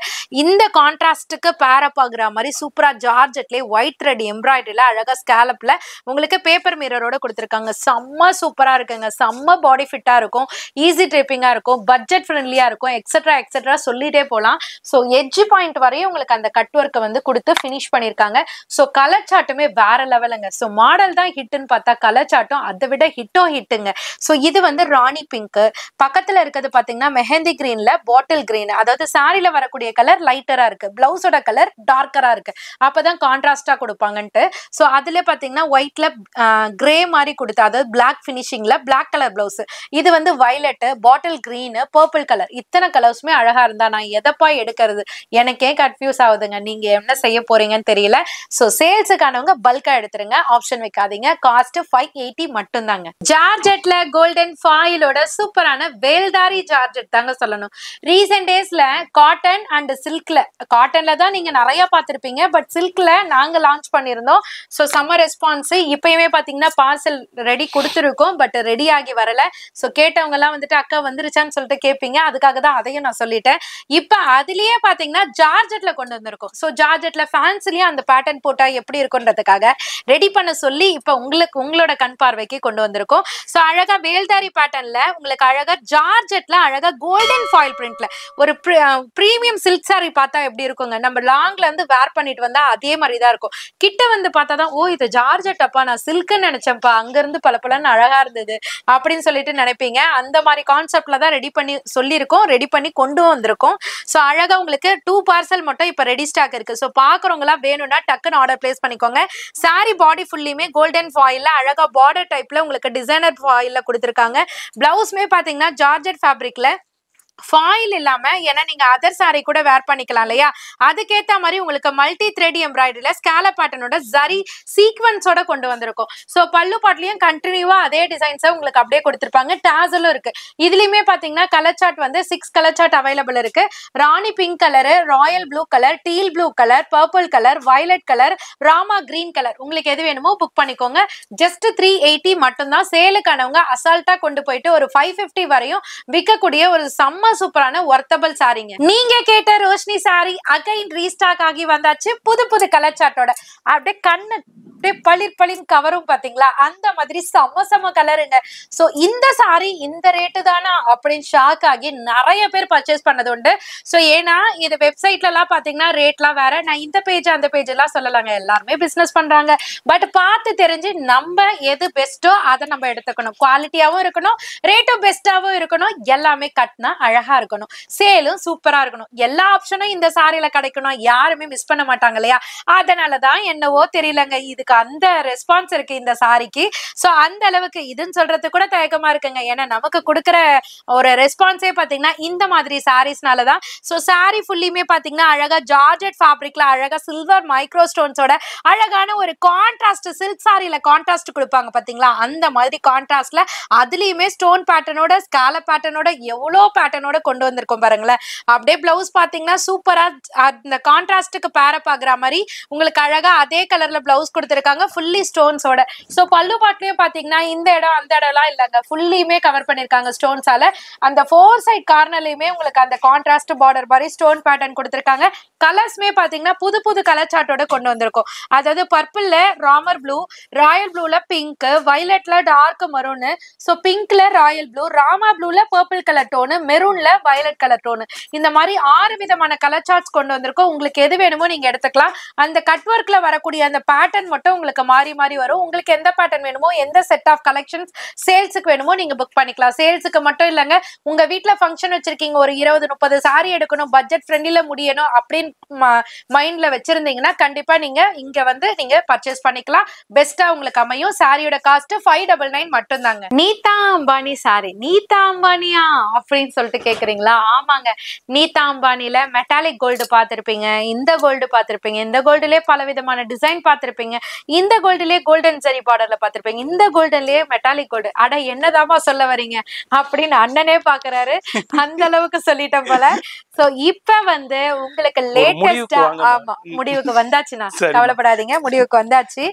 இந்த கான்ட்ராஸ்டுக்கு பேரப் ஆகுற மாதிரி சூப்பரா ஜார்ஜெட்லயே ஒயிட் த்ரெட் எம்ப்ராய்டரியில அழகா ஸ்காலப்ல உங்களுக்கு பேப்பர் மிரரோட கொடுத்துருக்காங்க. செம்ம சூப்பரா இருக்குங்க. செம்ம பாடி ஃபிட்டா இருக்கும், ஈஸி ட்ரிப்பிங்கா இருக்கும், பட்ஜெட் ஃப்ரெண்ட்லியா இருக்கும், எக்ஸெட்ரா சொல்லிட்டே போலாம். ஸோ எட்ஜ் பாயிண்ட் வரையும் உங்களுக்கு அந்த கட் ஒர்க்கை வந்து கொடுத்து ஃபினிஷ் பண்ணிருக்காங்க. ஸோ கலர் சார்ட்டுமே வேற லெவலுங்க. ஸோ மாடல் தான் ஹிட்னு பார்த்தா கலர் சார்ட்டும் அதை விட ஹிட்டுங்க. ஸோ இது வந்து ராணி பிங்க், பக்கத்துல இருக்கிறது பாத்தீங்கன்னா மெஹந்தி கிரீன்ல பாட்டில் கிரீன், அதாவது சாரில வரக்கூடிய கலர் லைட்டரா இருக்கு, பிளவுஸோட கலர் டார்க்கரா இருக்கு, அப்பதான் கான்ட்ராஸ்டா கொடுப்பாங்கன்ட்டு. ஸோ அதுல பாத்தீங்கன்னா ஒயிட்ல கிரே மாதிரி கொடுத்து, அதாவது பிளாக் பினிஷிங்ல பிளாக் கலர் பிளவுஸ், இது வந்து violet, bottle green, purple colour, இத்தனை கலர்ஸுமே அழகா இருந்தா நான் எதப்பா எடுக்கிறது எனக்கே கன்ஃபியூஸ் ஆகுதுங்க. நீங்க என்ன செய்ய போறீங்கன்னு தெரியல. ஸோ சேல்ஸுக்கானவங்க பல்கா எடுத்துருங்க, ஆப்ஷன் வைக்காதீங்க. காஸ்ட் 580 மட்டும் தாங்க. ஜார்ஜெட்ல கோல்டன் ஃபாயிலோட சூப்பரான வேல்தாரி ஜார்ஜெட் தாங்க சொல்லணும். ரீசெண்ட் டேஸ்ல காட்டன் அண்ட் சில்க்ல, காட்டன்ல தான் நீங்க நிறைய பார்த்திருப்பீங்க, பட் சில்க்ல நாங்க லான்ச் பண்ணியிருந்தோம். ஸோ சம்மர் ரெஸ்பான்ஸ் இப்பயுமே பாத்தீங்கன்னா பார்சல் ரெடி கொடுத்துருக்கோம், பட் ரெடி ஆகி வரல. ஸோ கேட்டவங்க எல்லாம் வந்துட்டு அக்கா வந்துருச்சான்னு சொல்லிட்டு கேட்பீங்க, அதுக்காக தான் அதையும் நான் சொல்லிட்டேன். இப்ப அதுலயே பாத்தீங்கன்னா ஜார்ஜெட்ல கொண்டு வந்திருக்கோம். ஸோ ஜார்ஜெட்ல ஃபேன்ஸ்லயும் அந்த பேட்டர்ன் போட்டா எப்படி இருக்குன்றதுக்காக ரெடி பண்ண சொல்லி இப்ப உங்களோட கண் பார்வைக்கு கொண்டு வந்திருக்கோம். ஸோ அழகா வேல்தாரி பேட்டர்ன்ல உங்களுக்கு அழகா ஜார்ஜெட்ல அழகா கோல்டன் ஃபாயில் பிரிண்ட்ல ஒரு பிரீமியம் சில்க் சாரி பார்த்தா எப்படி இருக்குங்க, நம்ம லாங்ல இருந்து வேர் பண்ணிட்டு வந்தா அதே மாதிரி தான் இருக்கும். கிட்ட வந்து பார்த்தாதான் ஓ இது ஜார்ஜெட் அப்பா, நான் சில்க்னு நினைச்சேன்ப்பா, அங்க இருந்து பலன்னு அழகா இருந்தது அப்படின்னு சொல்லிட்டு நினைப்பீங்க. அந்த மாதிரி கான்செப்ட்ல தான் ரெடி பண்ணி சொல்லியிருக்கோம், ரெடி பண்ணி கொண்டு வந்திருக்கோம். ஸோ அழகா உங்களுக்கு 2 பார்சல் மட்டும் இப்ப ரெடி ஸ்டாக் இருக்கு. ஸோ பாக்குறவங்க எல்லாம் வேணும்னா டக்குன்னு ஆர்டர் பிளேஸ் பண்ணிக்கோங்க. சாரி பாடி ஃபுல்லியுமே கோல்டன் ஃபாயில்ல அழகா பார்டர் டைப்ல உங்களுக்கு டிசைனர் ஃபாயில்ல கொடுத்துருக்காங்க. பிளவுஸ்மே பாத்தீங்கன்னா ஜார்ஜெட் ஃபேப்ரிக்ல ஃபாயில் இல்லாம, ஏன்னா நீங்க அதர் சாரி கூட வேர் பண்ணிக்கலாம் இல்லையா, அதுக்கேத்த மாதிரி உங்களுக்கு மல்டி த்ரெட் எம்ப்ராய்டரியில ஸ்காலப் பேட்டர்னோட ஜரி சீக்வன்ஸோட கொண்டு வந்திருக்கும். ஸோ பல்லு பாட்லயும் கண்டினியூவா அதே டிசைன்ஸை உங்களுக்கு அப்படியே கொடுத்துருப்பாங்க. டாசலும் இருக்கு. இதுலயுமே பாத்தீங்கன்னா கலர் சார்ட் வந்து 6 கலர் சார்ட் அவைலபிள் இருக்கு. Rani pink colour, royal blue colour, teal blue colour, purple colour, violet colour, Rama green colour, உங்களுக்கு எது வேணுமோ புக் பண்ணிக்கோங்க. ஜஸ்ட் 380 மட்டும்தான். சேலுக்கானவங்க அசால்ட்டா கொண்டு போயிட்டு ஒரு 550 வரையும் விற்கக்கூடிய ஒரு சம்ம சூப்பரான ஒர்த்தபிள் சாரிங்க. நீங்க கேட்ட ரோஷினி சாரி அகைன் ரீஸ்டாக் ஆகி வந்தாச்சு, புது கலர் சார்ட்டோட. அப்படியே கண்ணு பளிர் கவரும் பாத்தீங்களா, அந்த மாதிரி செம்ம கலருங்க. சோ இந்த சாரி இந்த ரேட்டு தானா அப்படின்னு ஷாக் ஆகி நிறைய பேர் பர்ச்சேஸ் பண்ணது உண்டு. சோ ஏன்னா இது வெப்சைட்ல எல்லாம் பாத்தீங்கன்னா ரேட்லாம் வேற, நான் இந்த பேஜ் அந்த பேஜ் எல்லாம் சொல்லலாங்க, எல்லாருமே பிசினஸ் பண்றாங்க. பட் பார்த்து தெரிஞ்சு நம்ம எது பெஸ்டோ அதை நம்ம எடுத்துக்கணும். குவாலிட்டியாவும் இருக்கணும், ரேட்டும் பெஸ்டாவும் இருக்கணும், எல்லாமே கட்டினா அழகா இருக்கணும், சேலும் சூப்பரா இருக்கணும். எல்லா ஆப்ஷனும் இந்த சாரியில கிடைக்கணும், யாருமே மிஸ் பண்ண மாட்டாங்க இல்லையா. அதனாலதான் என்னவோ தெரியலங்க, இதுக்கு அந்த ரெஸ்பான்ஸ் இருக்கு இந்த சாரிக்கு. சோ அந்த அளவுக்கு இதுன்னு சொல்றது கூட தயக்கமா இருக்குங்க, ஏன்னா நமக்கு கொடுக்குற ஒரு ரெஸ்பான்ஸே பாத்தீங்கன்னா இந்த மாதிரி சாரீஸ்னாலதான். சோ சாரி ஃபுல்லியுமே பாத்தீங்கன்னா அழகா ஜார்ஜெட் ஃபேப்ரிக்ல அழகா சில்வர் மைக்ரோ ஸ்டோன்ஸோட அழகான ஒரு கான்ட்ராஸ்ட், சில்க் சாரியில கான்ட்ராஸ்ட் கொடுப்பாங்க பாத்தீங்களா, அந்த மாதிரி கான்ட்ராஸ்ட்ல அதுலயுமே ஸ்டோன் பேட்டர்னோட ஸ்காலப் பேட்டர்னோட எவ்வளோ பேட்டர்னோட கொண்டு வந்திருக்கோம் பாருங்களேன். அப்படியே பிளவுஸ் பாத்தீங்கன்னா சூப்பரா அந்த கான்ட்ராஸ்டுக்கு பேரப் ஆகுற மாதிரி உங்களுக்கு அழகா அதே கலர்ல பிளவுஸ் கொடுத்திருக்காங்க. கொடுத்துருக்காங்க ஃபுல்லி ஸ்டோன்ஸோட. ஸோ பல்லு பாட்லயும் பாத்தீங்கன்னா இந்த இடம் அந்த இடம்லாம் இல்லைங்க, ஃபுல்லியுமே கவர் பண்ணிருக்காங்க ஸ்டோன்ஸால. அந்த 4 சைட் கார்னர்லயுமே உங்களுக்கு அந்த கான்ட்ராஸ்ட் பார்டர் மாதிரி ஸ்டோன் பேட்டர்ன் கொடுத்துருக்காங்க. கலர்ஸ்மே பாத்தீங்கன்னா புது புது கலர் சார்ட்டோட கொண்டு வந்திருக்கும். அதாவது பர்பிள்ல ராமர் ப்ளூ, ராயல் ப்ளூல பிங்க், வயலட்ல டார்க் மரூன், ஸோ பிங்க்ல ராயல் ப்ளூ, ராமா ப்ளூல பர்பிள் கலர் டோனு, மெரூன்ல வயலட் கலர் டோனு, இந்த மாதிரி 6 விதமான கலர் சார்ட்ஸ் கொண்டு வந்திருக்கோம். உங்களுக்கு எது வேணுமோ நீங்க எடுத்துக்கலாம். அந்த கட் ஒர்க்ல வரக்கூடிய அந்த பேட்டர்ன் மட்டும் உங்களுக்கு மாறி மாறி வரும். உங்களுக்கு எந்த பேட்டர்ன் வேணுமோ, எந்த செட் ஆஃப் கலெக்ஷன்ஸ் சேல்ஸுக்கு வேணுமோ நீங்க புக் பண்ணிக்கலாம். சேல்ஸுக்கு மட்டும் இல்லைங்க, உங்க வீட்டுல ஃபங்க்ஷன் வச்சிருக்கீங்க, ஒரு 20-30 சாரி எடுக்கணும், பட்ஜெட் ஃப்ரெண்ட்லில முடியணும் அப்படின்னு மைண்ட்ல வச்சிருந்தீங்கன்னா கண்டிப்பா நீங்க இங்க வந்து நீங்க பர்ச்சேஸ் பண்ணிக்கலாம். பெஸ்டா உங்களுக்கு அமையும். சாரியோட காஸ்ட் 599 மட்டும் தாங்க. நீதா அம்பானி சாரி. நீதா அம்பானியா அப்படின்னு சொல்லிட்டு கேக்குறீங்களா? ஆமாங்க, நீதா அம்பானில மெட்டாலிக் கோல்டு பார்த்திருப்பீங்க, இந்த கோல்டு பார்த்திருப்பீங்க, இந்த கோல்டுலயே பல விதமான டிசைன் பார்த்திருப்பீங்க, இந்த கோல்டுலயே கோல்டன் ஜரி பார்டர்ல பார்த்திருப்பீங்க, இந்த கோல்டன்லயே மெட்டாலிக் கோல்டு. அட என்னதாமா சொல்ல வரீங்க அப்படின்னு அண்ணனே பாக்குறாரு. அந்த அளவுக்கு சொல்லிட்டேன் போல. சோ இப்ப வந்து உங்களுக்கு லேட்டஸ்டா முடிவுக்கு வந்தாச்சுன்னா கவலைப்படாதீங்க, முடிவுக்கு வந்தாச்சு.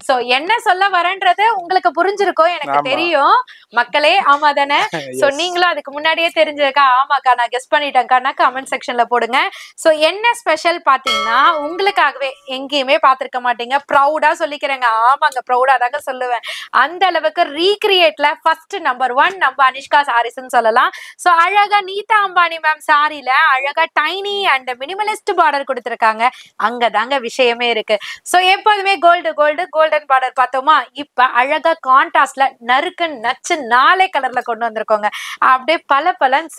சோ என்ன சொல்ல வரேன்றது உங்களுக்கு புரிஞ்சிருக்கும் எனக்கு தெரியும் மக்களே. ஆமா தானே? சோ நீங்களும் அதுக்கு முன்னாடியே தெரிஞ்சிருக்கா? ஆமாக்கா நான் கெஸ் பண்ணிட்டேன்க்கா, கமெண்ட் செக்ஷன்ல போடுங்க. சோ என்ன ஸ்பெஷல் பாத்தீங்கன்னா, உங்களுக்காகவே எங்கேயுமே பாத்திருக்க மாட்டீங்க, ப்ரௌடா சொல்லிக்கிறேங்க. ஆமாங்க, ப்ரௌடா தாங்க சொல்லுவேன். அந்த அளவுக்கு ரீக்ரியேட்ல ஃபர்ஸ்ட் நம்பர் 1 நம்ம அனிஷ்கா சாரீஸ்ன்னு சொல்லலாம். சோ அழகா நீதா அம்பானி மேம் சாரில அழகா டைனி அண்ட் மினிமலிஸ்ட் பார்டர் கொடுத்திருக்காங்க. அங்கதாங்க விஷயமே இருக்கு. சோ எப்போதுமே கோல்டன் பார்டர் பார்த்தோமா, இப்ப அழகா கான்ட்ராஸ்ட்ல நறுக்கு நச்சு 4 கலர்ல கொண்டு வந்திருக்கோங்க. அப்படியே பல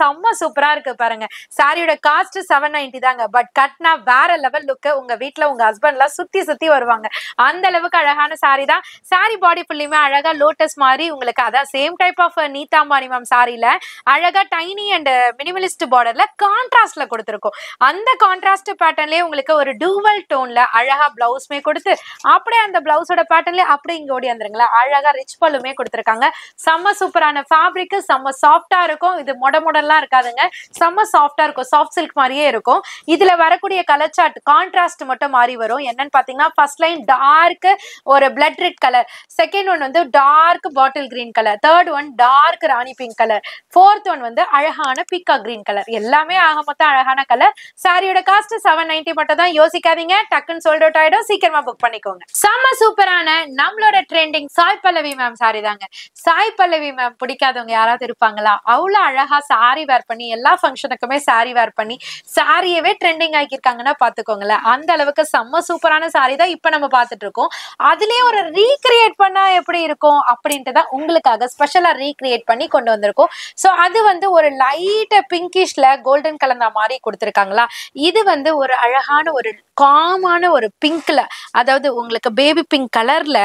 செம்ம சூப்பரா இருக்கு பாருங்க. சாரியோட காஸ்ட் 790 தாங்க. பட் கட்னா வேற லெவல் லுக். உங்க வீட்டுல உங்க ஹஸ்பண்ட்லாம் சுத்தி வருவாங்க. அந்த அளவுக்கு அழகான சாரி தான். சாரி பாடி ஃபுல்லுமே அழகா லோட்டஸ் மாதிரி உங்களுக்கு அதான் சேம் டைப் ஆஃப் நீதா அம்பானி மேம் சாரில அழகா டைனி அண்ட் மினிமலிஸ்ட் பார்டர்ல கான்ட்ராஸ்ட்ல கொடுத்திருக்கோம். அந்த கான்ட்ராஸ்ட் பேட்டர்ன்லயே உங்களுக்கு ஒரு டூவல் டோன்ல அழகா பிளவுஸ்மே கொடுத்து அப்படியே அந்த பிளவுஸோட பேட்டர்ன்ல அப்படியே இங்க ஓடி வந்துருங்களா அழகா ரிச் பல்லுமே கொடுத்திருக்காங்க. செம்ம சூப்பரான ஃபேப்ரிக், செம்ம சாஃப்டா இருக்கும். இது மொடலாம் இருக்காதுங்க, செம்ம சாஃப்டா இருக்கும், சாஃப்ட் சில்க் மாதிரியே இருக்கும். இதுல வரக்கூடிய கலர் சார்ட் கான்ட்ராஸ்ட் மட்டும் மாறி வரும். என்னன்னு பாத்தீங்கன்னா, ஃபர்ஸ்ட் லைன் டார்க் ஒரு blood red colour, second one வந்து dark bottle green colour, third one dark ராணி பிங்க் கலர், ஃபோர்த் ஒன் வந்து அழகான பீக்கா கிரீன் கலர். எல்லாமே ஆக மொத்தம் அழகான கலர். சாரியோட காஸ்ட் 790 மட்டும் தான். யோசிக்காதீங்க, டக்குன்னு சோல்ட் அவுட் ஆயிடும், சீக்கிரமா புக் பண்ணிக்கோங்க. செம்ம சூப்பரான நம்மளோட trending Sai Pallavi ma'am sorry தாங்க. சாய் பல்லவி மேம் பிடிக்காதவங்க யாராவது இருப்பாங்களா? அவ்வளவு அழகா சாரி வேர் பண்ணி எல்லா ஃபங்க்ஷனுக்குமே சாரி வேர் பண்ணி சாரியவே ட்ரெண்டிங் ஆக்கியிருக்காங்கன்னா பாத்துக்கோங்களேன். அந்த அளவுக்கு செம்ம சூப்பரான சாரி தான் இப்ப நம்ம பாத்துட்டு இருக்கோம். அதுலயே ஒரு ரீக்ரியேட் பண்ணா எப்படி இருக்கும் அப்படின்ட்டு தான் உங்களுக்காக ஸ்பெஷலா ரீக்ரியேட் பண்ணி கொண்டு வந்திருக்கோம். சோ அது வந்து ஒரு லைட் பிங்கிஷ்ல கோல்டன் கலந்த மாதிரி கொடுத்திருக்காங்களா. இது வந்து ஒரு அழகான ஒரு காமான ஒரு பிங்க்ல, அதாவது உங்களுக்கு பேபி பிங்க் கலர்ல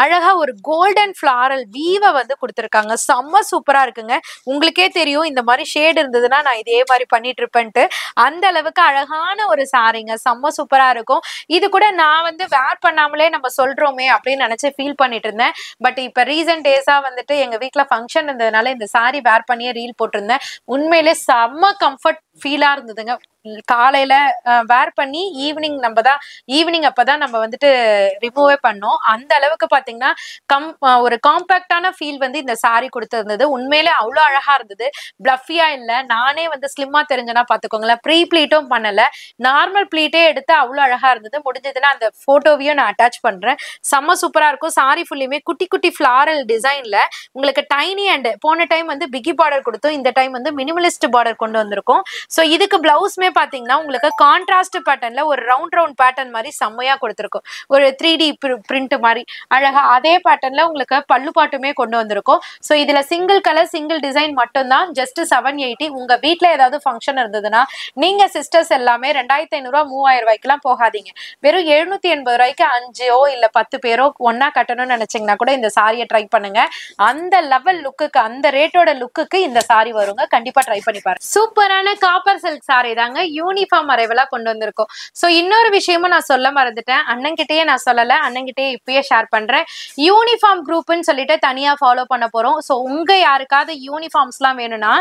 அழகா ஒரு கோல்டன் ஃபிளாரல் வீவை வந்து கொடுத்திருக்காங்க. செம்ம சூப்பரா இருக்குங்க. உங்களுக்கே தெரியும் இந்த மாதிரி ஷேட் இருந்ததுன்னா நான் இதே மாதிரி பண்ணிட்டு இருப்பேன்ட்டு. அந்த அளவுக்கு அழகான ஒரு சாரிங்க, செம்ம சூப்பரா இருக்கும். இது கூட நான் வந்து வேர் பண்ணாமலே நம்ம சொல்றோமே அப்படின்னு நினைச்சு ஃபீல் பண்ணிட்டு இருந்தேன். பட் இப்ப ரீசன்ட் டேஸா வந்துட்டு எங்க வீட்டுல ஃபங்க்ஷன் இருந்ததுனால இந்த சாரி வேர் பண்ணியே ரீல் போட்டிருந்தேன். உண்மையிலே செம்ம கம்ஃபர்ட் ஃபீலா இருந்ததுங்க. காலையில வேர் பண்ணி ஈவினிங் அப்பதான் நம்ம வந்துட்டு ரிமூவே பண்ணோம். அந்த அளவுக்கு பாத்தீங்கன்னா ஒரு காம்பாக்டான ஃபீல் வந்து இந்த சாரி கொடுத்திருந்தது. உண்மையிலே அவ்வளவு அழகா இருந்தது. பிளஃபியா இல்ல, நானே வந்து ஸ்லிம்மா தெரிஞ்சனா பாத்துக்கோங்களேன். ப்ரீ ப்ளீட்டும் பண்ணல, நார்மல் ப்ளீட்டே எடுத்து அவ்வளவு அழகா இருந்தது. முடிஞ்சதுன்னா அந்த போட்டோவையும் நான் அட்டாச் பண்றேன். செம்ம சூப்பரா இருக்கும். சாரி ஃபுல்லுமே குட்டி குட்டி ஃபிளாரல் டிசைன்ல உங்களுக்கு டைனி அண்ட் போன டைம் வந்து பிகி பார்டர் கொடுத்தோம், இந்த டைம் வந்து மினிமலிஸ்ட் பார்டர் கொண்டு வந்திருக்கோம். சோ இதுக்கு பிளவுஸ்மே பாத்தீங்கன்னா உங்களுக்கு கான்ட்ராஸ்ட் பேட்டர்ன்ல ஒரு ரவுண்ட் பேட்டர்ன் மாதிரி செம்மையா கொடுத்திருக்கும். ஒரு 3D பிரிண்ட் மாதிரி அழகா அதே பேட்டர்ன்ல உங்களுக்கு பல்லு பாட்டுமே கொண்டு வந்திருக்கும். சோ இதுல சிங்கிள் கலர் சிங்கிள் டிசைன் மட்டும் தான், ஜஸ்ட் 780. உங்க வீட்டுல ஏதாவது ஃபங்க்ஷன் இருந்ததுன்னா நீங்க சிஸ்டர்ஸ் எல்லாமே 2500 ரூபாய் 3000 ரூபாய்க்குலாம் போகாதீங்க. வெறும் 780 ரூபாய்க்கு 5 இல்ல 10 பேரோ ஒன்னா கட்டணும்னு நினைச்சீங்கன்னா கூட இந்த சாரியை ட்ரை பண்ணுங்க. அந்த லெவல் லுக்குக்கு, அந்த ரேட்டோட லுக்குக்கு இந்த சாரி வருங்க. கண்டிப்பா ட்ரை பண்ணி பாருங்க. சூப்பரான காப்பர் சில்க் சாரி தாங்க. யூனிஃபார்ம் அரைவலா கொண்டு வந்திருக்கோம். ஸோ இன்னொரு விஷயமும் நான் சொல்ல மறந்துட்டேன், அண்ணன்கிட்டயே நான் சொல்லலை, அண்ணன்கிட்டயே இப்பயே ஷேர் பண்றேன். யூனிஃபார்ம் குரூப்னு சொல்லிட்டு தனியா ஃபாலோ பண்ண போறோம். ஸோ உங்க யாருக்காவது யூனிஃபார்ம்ஸ்லாம் வேணும்னா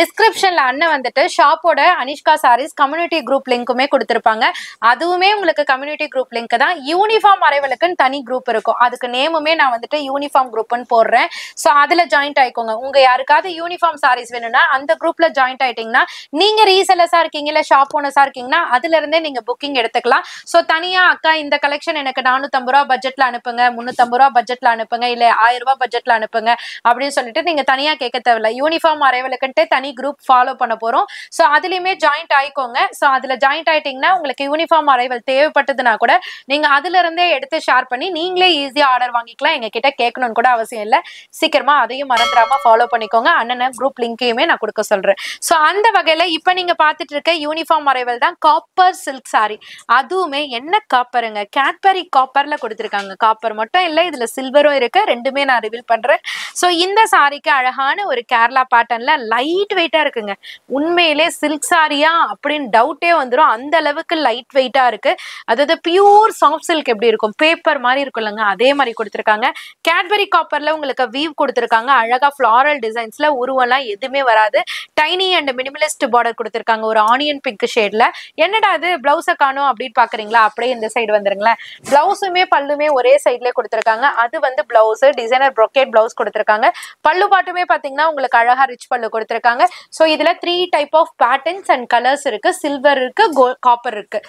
டிஸ்கிரிப்ஷன்ல அண்ணன் வந்துட்டு ஷாப்போட அனிஷ்கா சாரீஸ் கம்யூனிட்டி குரூப் லிங்க்குமே கொடுத்துருப்பாங்க. அதுவுமே உங்களுக்கு கம்யூனிட்டி குரூப் லிங்க் தான். யூனிஃபார்ம் அரைவலுக்குன்னு தனி குரூப் இருக்கும், அதுக்கு நேமுமே நான் வந்துட்டு யூனிஃபார்ம் குரூப்னு போடுறேன். ஸோ அதுல ஜாயின்ட் ஆயிக்கோங்க. உங்க யாருக்காவது யூனிஃபார்ம் சாரீஸ் வேணும்னா அந்த குரூப்ல ஜாயின்ட் ஆயிட்டீங்கன்னா, நீங்க ரீசெல்லர்ஸா இருக்கீங்க இல்ல ஷாப் ஓனர்ஸா இருக்கீங்கன்னா அதுல இருந்தே நீங்க புக்கிங் எடுத்துக்கலாம். ஸோ தனியா அக்கா இந்த கலெக்ஷன் எனக்கு 450 ரூபா பட்ஜெட்ல அனுப்புங்க, 350 ரூபா பட்ஜெட்ல அனுப்புங்க, இல்ல 1000 ரூபாய் பட்ஜெட்ல அனுப்புங்க அப்படின்னு சொல்லிட்டு நீங்க தனியா கேட்க தேவையில்ல. யூனிஃபார்ம் அரைவலுக்குன்ட்டு தனி குரூப் ஃபாலோ பண்ண போறோம். ஸோ அதுலயுமே ஜாயின்ட் ஆயிக்கோங்க. ஸோ அதுல ஜாயின்ட் ஆயிட்டீங்கன்னா உங்களுக்கு யூனிஃபார்ம் அரைவல் தேவைப்பட்டதுன்னா கூட நீங்க அதுல இருந்தே எடுத்து ஷேர் பண்ணி நீங்களே ஈஸியா ஆர்டர் வாங்கிக்கலாம். எங்க கிட்ட கேட்கணும்னு கூட அவசியம் இல்லை. சீக்கிரமா அதையும் மறந்துடாம ஃபாலோ பண்ணிக்கோங்க. அண்ணன் குரூப் லிங்கையுமே நான் கொடுக்க சொல்றேன். ஸோ அந்த வகையில இப்ப நீங்க பாத்துட்டு இருக்க யூனிஃபார்ம் அரைவல் தான் காப்பர் சில்க் சாரி. அதுவுமே என்ன காப்பருங்க, கேட்பரி காப்பர்ல கொடுத்துருக்காங்க. காப்பர் மட்டும் இல்லை, இதுல சில்வரும் இருக்கு. ரெண்டுமே நான் ரிவீல் பண்றேன். ஸோ இந்த சாரிக்கு அழகான ஒரு கேரளா பேட்டர்ன்ல லைட் வெயிட்டா இருக்குங்க. உண்மையிலே சில்க் சாரியா அப்படின்னு டவுட்டே வந்துடும், அந்த அளவுக்கு லைட் வெயிட்டா இருக்கு. அதாவது பியூர் சாஃப்ட் சில்க் எப்படி இருக்கும், பேப்பர் மாதிரி இருக்கும்லங்க, அதே மாதிரி கொடுத்துருக்காங்க. கேட்பரி காப்பர்ல உங்களுக்கு வீவ் கொடுத்துருக்காங்க. அழகா ஃபிளாரல் டிசைன்ஸ்ல உருவெல்லாம் எதுவுமே வராது. டைனி அண்ட் மினிமலிஸ்ட் பார்டர் கொடுத்துருக்காங்க ஒரு ஆனியன் பிங்க் ஷேட்ல. என்னடா அது பிளவுஸை காணும் அப்படின்னு பாக்குறீங்களா, அப்படியே இந்த சைடு வந்துருங்களேன். பிளவுஸுமே பல்லுமே ஒரே சைட்லயே கொடுத்துருக்காங்க. அது வந்து பிளவுஸ் டிசைனர் ப்ரொக்கேட் பிளவுஸ் கொடுத்துருக்காங்க. பல்லு பாட்டுமே பாத்தீங்கன்னா உங்களுக்கு அழகா ரிச் பல்லு கொடுத்துருக்காங்க. ஸோ இதுல 3 type of patterns and colours இருக்கு. சில்வர் இருக்கு, காப்பர் இருக்கு.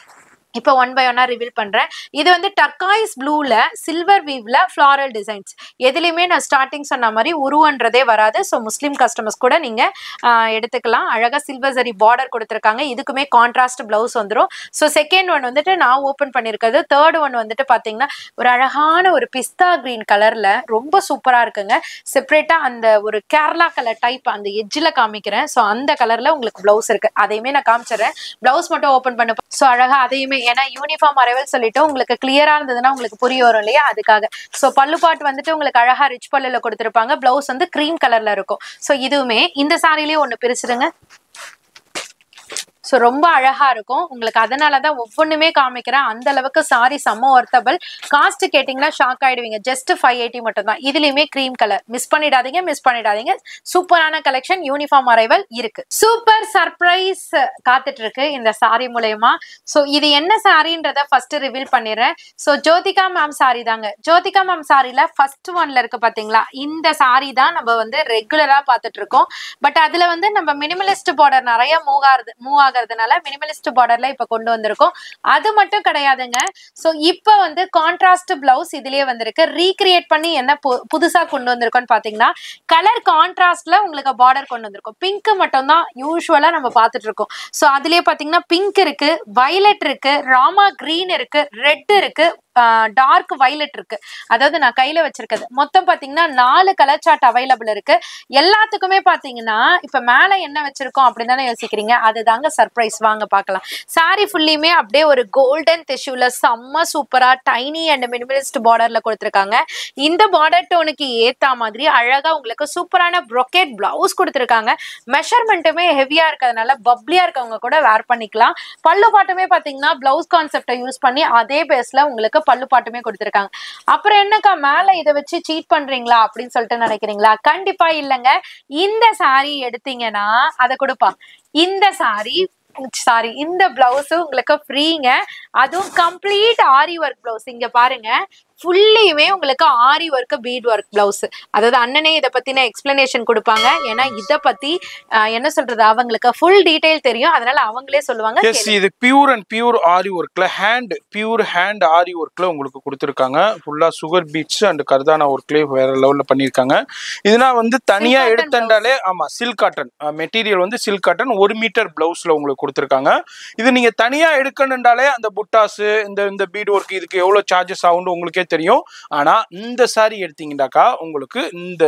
இப்போ ஒன் பை ஒன்னா ரிவீல் பண்றேன். இது வந்து டர்காய்ஸ் ப்ளூல சில்வர் வீவ்ல ஃபிளாரல் டிசைன்ஸ். எதுலையுமே நான் ஸ்டார்டிங் சொன்ன மாதிரி உருவன்றதே வராது. ஸோ முஸ்லீம் கஸ்டமர்ஸ் கூட நீங்க எடுத்துக்கலாம். அழகா சில்வர் சரி பார்டர் கொடுத்துருக்காங்க. இதுக்குமே கான்ட்ராஸ்ட் பிளவுஸ் வந்துடும். ஸோ செகண்ட் ஒன் வந்துட்டு நான் ஓப்பன் பண்ணியிருக்கிறது. தேர்ட் ஒன் வந்துட்டு பாத்தீங்கன்னா ஒரு அழகான ஒரு பிஸ்தா கிரீன் கலர்ல ரொம்ப சூப்பரா இருக்குங்க. செப்பரேட்டா அந்த ஒரு கேரளா கலர் டைப் அந்த எட்ஜில் காமிக்கிறேன். ஸோ அந்த கலர்ல உங்களுக்கு பிளவுஸ் இருக்கு. அதையுமே நான் காமிச்சிடறேன். பிளவுஸ் மட்டும் ஓப்பன் பண்ண. ஸோ அழகா அதையுமே, ஏன்னா யூனிஃபார்ம் அரைவல் சொல்லிட்டு உங்களுக்கு கிளியரா இருந்ததுன்னா உங்களுக்கு புரிய வரும் இல்லையா, அதுக்காக. ஸோ பல்லு பாட்டு வந்துட்டு உங்களுக்கு அழகா ரிச் பல்லுல கொடுத்துருப்பாங்க. பிளவுஸ் வந்து கிரீம் கலர்ல இருக்கும். ஸோ இதுவுமே இந்த சாரிலேயே ஒண்ணு பிரிச்சிடுங்க. ஸோ ரொம்ப அழகா இருக்கும் உங்களுக்கு. அதனாலதான் ஒவ்வொன்றுமே காமிக்கிறேன். அந்த அளவுக்கு சாரி செம்ம ஒர்த்தபிள். காஸ்ட் கேட்டீங்கன்னா ஷாக் ஆயிடுவீங்க. ஜஸ்ட் 580 மட்டும் தான். இதுலயுமே கிரீம் கலர். மிஸ் பண்ணிடாதீங்க. சூப்பரான கலெக்ஷன் யூனிஃபார்ம் அரைவல் இருக்கு. சூப்பர் சர்ப்ரைஸ் காத்துட்டு இருக்கு இந்த சாரி மூலயமா. ஸோ இது என்ன சாரின்றத ஃபர்ஸ்ட் ரிவீல் பண்ணிடுறேன். ஸோ ஜோதிகா மேம் சாரி தாங்க. ஜோதிகா மேம் சாரில ஃபர்ஸ்ட் ஒன்ல இருக்கு பாத்தீங்களா, இந்த சாரி தான் நம்ம வந்து ரெகுலரா பாத்துட்டு இருக்கோம். பட் அதுல வந்து நம்ம மினிமலிஸ்ட் பார்டர் நிறைய மூவ் ஆகுறதுனால மினிமலிஸ்ட் பார்டர்ல இப்ப கொண்டு வந்திருக்கோம். அது மட்டும் கிடையாதுங்க. சோ இப்ப வந்து கான்ட்ராஸ்ட் பிளவுஸ் இதுலயே வந்திருக்கு. ரீக்ரியேட் பண்ணி என்ன புதுசா கொண்டு வந்திருக்கோம்னு பாத்தீங்கன்னா, கலர் கான்ட்ராஸ்ட்ல உங்களுக்கு பார்டர் கொண்டு வந்திருக்கோம். பிங்க் மட்டும் தான் யூஸ்வலா நம்ம பாத்துட்டு இருக்கோம். சோ அதுலயே பாத்தீங்கன்னா பிங்க் இருக்கு, வயலட் இருக்கு, ராமா கிரீன் இருக்கு, ரெட் இருக்கு, டார்க் வயலட் இருக்கு. அதாவது நான் கையில வச்சிருக்கிறது மொத்தம் பாத்தீங்கன்னா 4 கலர் சார்ட் அவைலபிள் இருக்கு. எல்லாத்துக்குமே பாத்தீங்கன்னா இப்ப மேல என்ன வச்சிருக்கோம் அப்படின்னு தானே யோசிக்கிறீங்க, அதுதாங்க சர்ப்ரைஸ். வாங்க பாக்கலாம். சாரி ஃபுல்லியுமே அப்படியே ஒரு கோல்டன் டிஷ்யூல செம்ம சூப்பரா டைனி அண்ட் மினிமலிஸ்ட் பார்டர்ல கொடுத்துருக்காங்க. இந்த பார்டர் டோனுக்கு ஏத்த மாதிரி அழகா உங்களுக்கு சூப்பரான ப்ரொக்கேட் பிளவுஸ் கொடுத்துருக்காங்க. மெஷர்மெண்ட்டுமே ஹெவியா இருக்கிறதுனால பப்ளியா இருக்கவங்க கூட வேர் பண்ணிக்கலாம். பல்லு பாட்டுமே பாத்தீங்கன்னா பிளவுஸ் கான்செப்டை யூஸ் பண்ணி அதே பேஸ்ல உங்களுக்கு பல்லு பாட்டுமே கொடுத்துருக்காங்க. அப்புறம் என்னக்கா மேல இதை வச்சு சீட் பண்றீங்களா அப்படின்னு சொல்லிட்டு நினைக்கிறீங்களா? கண்டிப்பா இல்லைங்க. இந்த சாரி எடுத்தீங்கன்னா அதை கொடுப்பா. இந்த இந்த பிளவுஸ் உங்களுக்கு ஃப்ரீங்க. அதுவும் கம்ப்ளீட் ஆரி ஒர்க் பிளவுஸ். இங்க பாருங்க, ஃபுல்லியுமே உங்களுக்கு ஆரி ஒர்க் பீட் ஒர்க் பிளவுஸ். அதாவது அண்ணனே இதை பத்தின எக்ஸ்பிளனேஷன் கொடுப்பாங்க. ஏன்னா இதை பத்தி என்ன சொல்றது, அவங்களுக்கு ஃபுல் டீடைல் தெரியும். அதனால அவங்களே சொல்லுவாங்க. இது பியூர் அண்ட் பியூர் ஆரி ஒர்க்ல பியூர் ஹேண்ட் ஆரி ஒர்க்ல உங்களுக்கு கொடுத்துருக்காங்க. ஃபுல்லா சுகர் பீட்ஸ் அண்ட் கர்தானா ஒர்க்லேயே வேற லெவல்ல பண்ணியிருக்காங்க. இதுனா வந்து தனியா எடுத்துட்டாலே, ஆமா, சில்க் காட்டன் மெட்டீரியல் வந்து சில்க் காட்டன் 1 மீட்டர் பிளவுஸ்ல உங்களுக்கு கொடுத்துருக்காங்க. இது நீங்க தனியா எடுக்கணுன்றாலே அந்த புட்டாஸ் இந்த பீட் ஒர்க் இதுக்கு எவ்வளவு சார்ஜஸ் ஆகும்னு உங்களுக்கே தெரியும். ஆனா இந்த சாரி எடுத்தீங்கன்னாக்கா உங்களுக்கு இந்த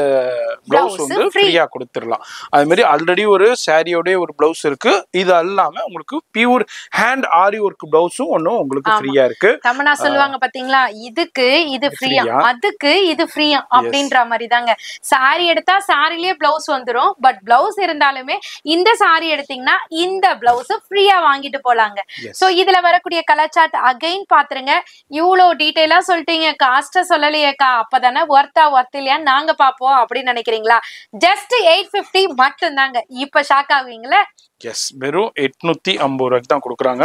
பிளவுஸ் வந்து ஃப்ரீயா கொடுத்துடலாம். அது மாதிரி ஆல்ரெடி ஒரு சாரியோட ஒரு பிளவுஸ் இருக்கு. இது அல்லாம உங்களுக்கு பியூர் ஹேண்ட் ஆரி ஒர்க் பிளவுஸும் ஒன்னும் உங்களுக்கு ஃப்ரீயா இருக்கு. தமனா சொல்லுவாங்க பாத்தீங்களா, இதுக்கு இது ஃப்ரீயா, அதுக்கு இது ஃப்ரீயா அப்படின்ற மாதிரி தாங்க. சாரி எடுத்தா சாரிலேயே பிளவுஸ் வந்துரும். பட் பிளவுஸ் இருந்தாலுமே இந்த சாரி எடுத்தீங்கன்னா இந்த பிளவுஸ் ஃப்ரீயா வாங்கிட்டு போலாங்க. சோ இதுல வரக்கூடிய கலர் சார்ட் அகைன் பாத்துருங்க. இவ்வளவு டீடைலா சொல்லிட்டீங்க, காஸ்ட சொல்லலையேக்கா, அப்பதானே ஒர்த் இல்லையா நாங்க பாப்போம் அப்படின்னு நினைக்கிறீங்களா? ஜஸ்ட் 850 மட்டும் தாங்க. இப்ப ஷாக் ஆகுவீங்களா? எஸ், வெறும் 850 ரூபாய்க்கு தான் கொடுக்குறாங்க.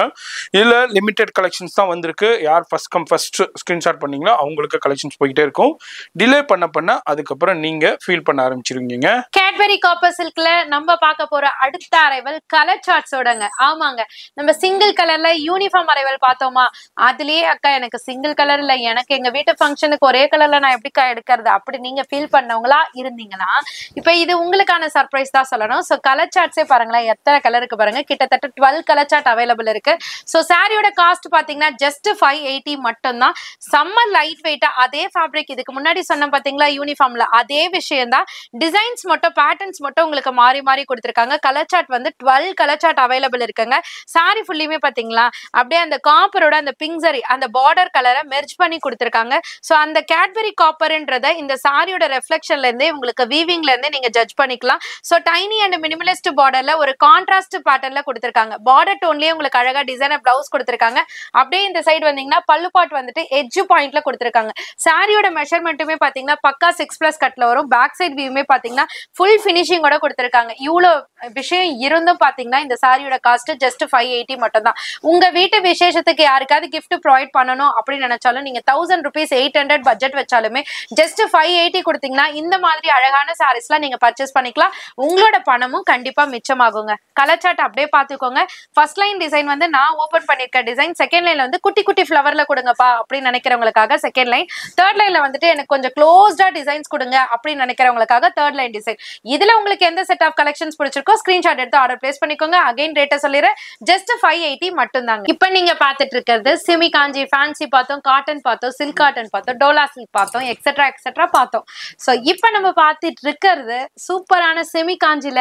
இதுல லிமிடெட் கலெக்ஷன்ஸ் தான் வந்திருக்கு. யார் ஃபர்ஸ்ட் கம் ஃபர்ஸ்ட் ஸ்கிரீன்ஷாட் பண்ணீங்களோ அவங்களுக்கு கலெக்ஷன்ஸ் போயிட்டே இருக்கும். டிலே பண்ண அதுக்கப்புறம் நீங்க ஃபீல் பண்ண ஆரம்பிச்சிருவீங்க. கேட்பரி காப்பர் சில்க்ல நம்ம பார்க்க போற அடுத்த அரைவல் கலர் சார்ட்ஸோடங்க. ஆமாங்க, நம்ம சிங்கிள் கலர்ல யூனிஃபார்ம் அரைவல் பார்த்தோமா, அதுலயே அக்கா எனக்கு சிங்கிள் கலர் இல்ல, எனக்கு எங்க வீட்டு ஃபங்க்ஷனுக்கு ஒரே கலர்ல நான் எப்படிக்கா எடுக்கிறது அப்படி நீங்க ஃபீல் பண்ணவங்களா இருந்தீங்கன்னா இப்ப இது உங்களுக்கான சர்ப்ரைஸ் தான் சொல்லணும். சோ கலர் சார்ட்ஸே பாருங்களேன், எத்தனை கலருக்கு பாருங்க, கிட்டத்தட்ட 12 கலர் சார்ட் அவைலபிள் இருக்கு. சோ சாரியோட காஸ்ட் பாத்தீங்கன்னா ஜஸ்ட் 580 மட்டும் தான். செம்ம லைட் வெயிட்டா அதே ஃபேப்ரிக், இதுக்கு முன்னாடி சொன்ன பாத்தீங்களா யூனிஃபார்ம்ல, அதே விஷயம் தான். டிசைன்ஸ் மட்டும் பேட்டர்ன்ஸ் மட்டும் உங்களுக்கு மாறி மாறி கொடுத்திருக்காங்க. கலர் சார்ட் வந்து 12 கலர் சார்ட் அவைலபிள் இருக்குங்க. சாரி ஃபுல்லியுமே பாத்தீங்களா அப்படியே அந்த காப்பரோட அந்த பிங்க் சரி அந்த பார்டர் கலரை மெர்ஜ் பண்ணி கொடுத்திருக்காங்க. சோ அந்த கேட்பரி காப்பர்ன்றத இந்த சாரியோட ரெஃப்ளெக்ஷன்ல இருந்தே உங்களுக்கு வீவிங்ல இருந்தே நீங்க ஜட்ஜ் பண்ணிக்கலாம். சோ டைனி அண்ட் மினிமலிஸ்ட் பார்டர்ல ஒரு கான்ட்ராஸ்ட் பேட்டர்ன்ல கொடுத்திருக்காங்க. பார்டர் டோன்லயே உங்களுக்கு அழகா டிசைனர் பிளவுஸ் கொடுத்திருக்காங்க. அப்படியே இந்த சைடு வந்தீங்கன்னா பல்லு பாட் வந்துட்டு எட்ஜ் பாயிண்ட்ல கொடுத்திருக்காங்க. சாரியோட மெஷர்மெண்ட்டுமே பாத்தீங்கன்னா பக்கா 6+ கட்ல வரும். பேக் சைடு வியூமே பாத்தீங்கன்னா ஃபுல் ஃபினிஷிங்கோட கொடுத்திருக்காங்க. இவ்வளவு விஷயம் இருந்தும் பாத்தீங்கன்னா இந்த சாரியோட காஸ்ட் ஜஸ்ட் 580 மட்டும் தான். உங்க வீட்டு விசேஷத்துக்கு யாருக்காவது கிஃப்ட் ப்ரொவைட் பண்ணணும் அப்படின்னு நினைச்சாலும் நீங்க 1000 rupees 800 பட்ஜெட் வச்சாலுமே ஜஸ்ட் 580 கொடுத்தீங்கன்னா இந்த மாதிரி அழகான சாரீஸ்லாம் நீங்க பர்ச்சேஸ் பண்ணிக்கலாம். உங்களோட பணமும் கண்டிப்பா மிச்சமாகுங்க. கலர் சார்ட் அப்படியே பாத்துக்கோங்க. ஃபர்ஸ்ட் லைன் டிசைன் வந்து நான் ஓபன் பண்ணிருக்க டிசைன். செகண்ட் லைன்ல வந்து குட்டி குட்டி ஃபிளவர்ல கொடுங்கப்பா அப்படின்னு நினைக்கிறவங்களுக்காக செகண்ட் லைன். தேர்ட் லைன்ல வந்துட்டு எனக்கு கொஞ்சம் க்ளோஸ்டா டிசைன்ஸ் கொடுங்க அப்படின்னு நினைக்கிறவங்களுக்காக தேர்ட் லைன் டிசைன். இதுல உங்களுக்கு எந்த செட் ஆஃப் கலெக்ஷன்ஸ் பிடிச்சிருக்கோ ஸ்கிரீன்ஷாட் எடுத்து ஆர்டர் பிளேஸ் பண்ணிக்கோங்க. அகைன் ரேட்டை சொல்லிடுறேன், ஜஸ்ட் 580 மட்டும் தாங்க. இப்ப நீங்க பாத்துட்டு இருக்கிறது சிமி காஞ்சி ஃபேன்சி பார்த்தோம், காட்டன் பார்த்தோம், சில்க் காட்டன் பார்த்தோம், டோலா சில்க் பார்த்தோம், எக்ஸெட்ரா பார்த்தோம். சோ இப்ப நம்ம பார்த்துட்டு இருக்கிறது சூப்பரான செமி காஞ்சில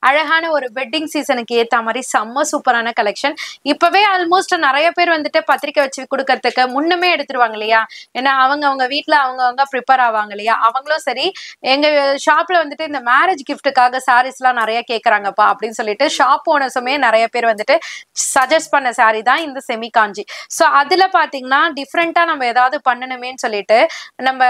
அழகான ஒரு வெட்டிங் சீசனுக்கு ஏத்த மாதிரி செம்ம சூப்பரான கலெக்ஷன். இப்பவே ஆல்மோஸ்ட் நிறைய பேர் வந்துட்டு பத்திரிக்கை வச்சு கொடுக்கறதுக்கு முன்னமே எடுத்துருவாங்க இல்லையா, ஏன்னா அவங்க வீட்டுல அவங்க ப்ரிப்பேர் ஆவாங்க இல்லையா. அவங்களும் சரி எங்க ஷாப்ல வந்துட்டு இந்த மேரேஜ் கிஃப்ட்டுக்காக சாரீஸ் எல்லாம் நிறைய கேக்குறாங்கப்பா அப்படின்னு சொல்லிட்டு ஷாப் ஓனர்ஸுமே நிறைய பேர் வந்துட்டு சஜஸ்ட் பண்ண சாரி தான் இந்த செமி காஞ்சி. சோ அதுல பாத்தீங்கன்னா டிஃப்ரெண்டா நம்ம ஏதாவது பண்ணணுமேன்னு சொல்லிட்டு நம்ம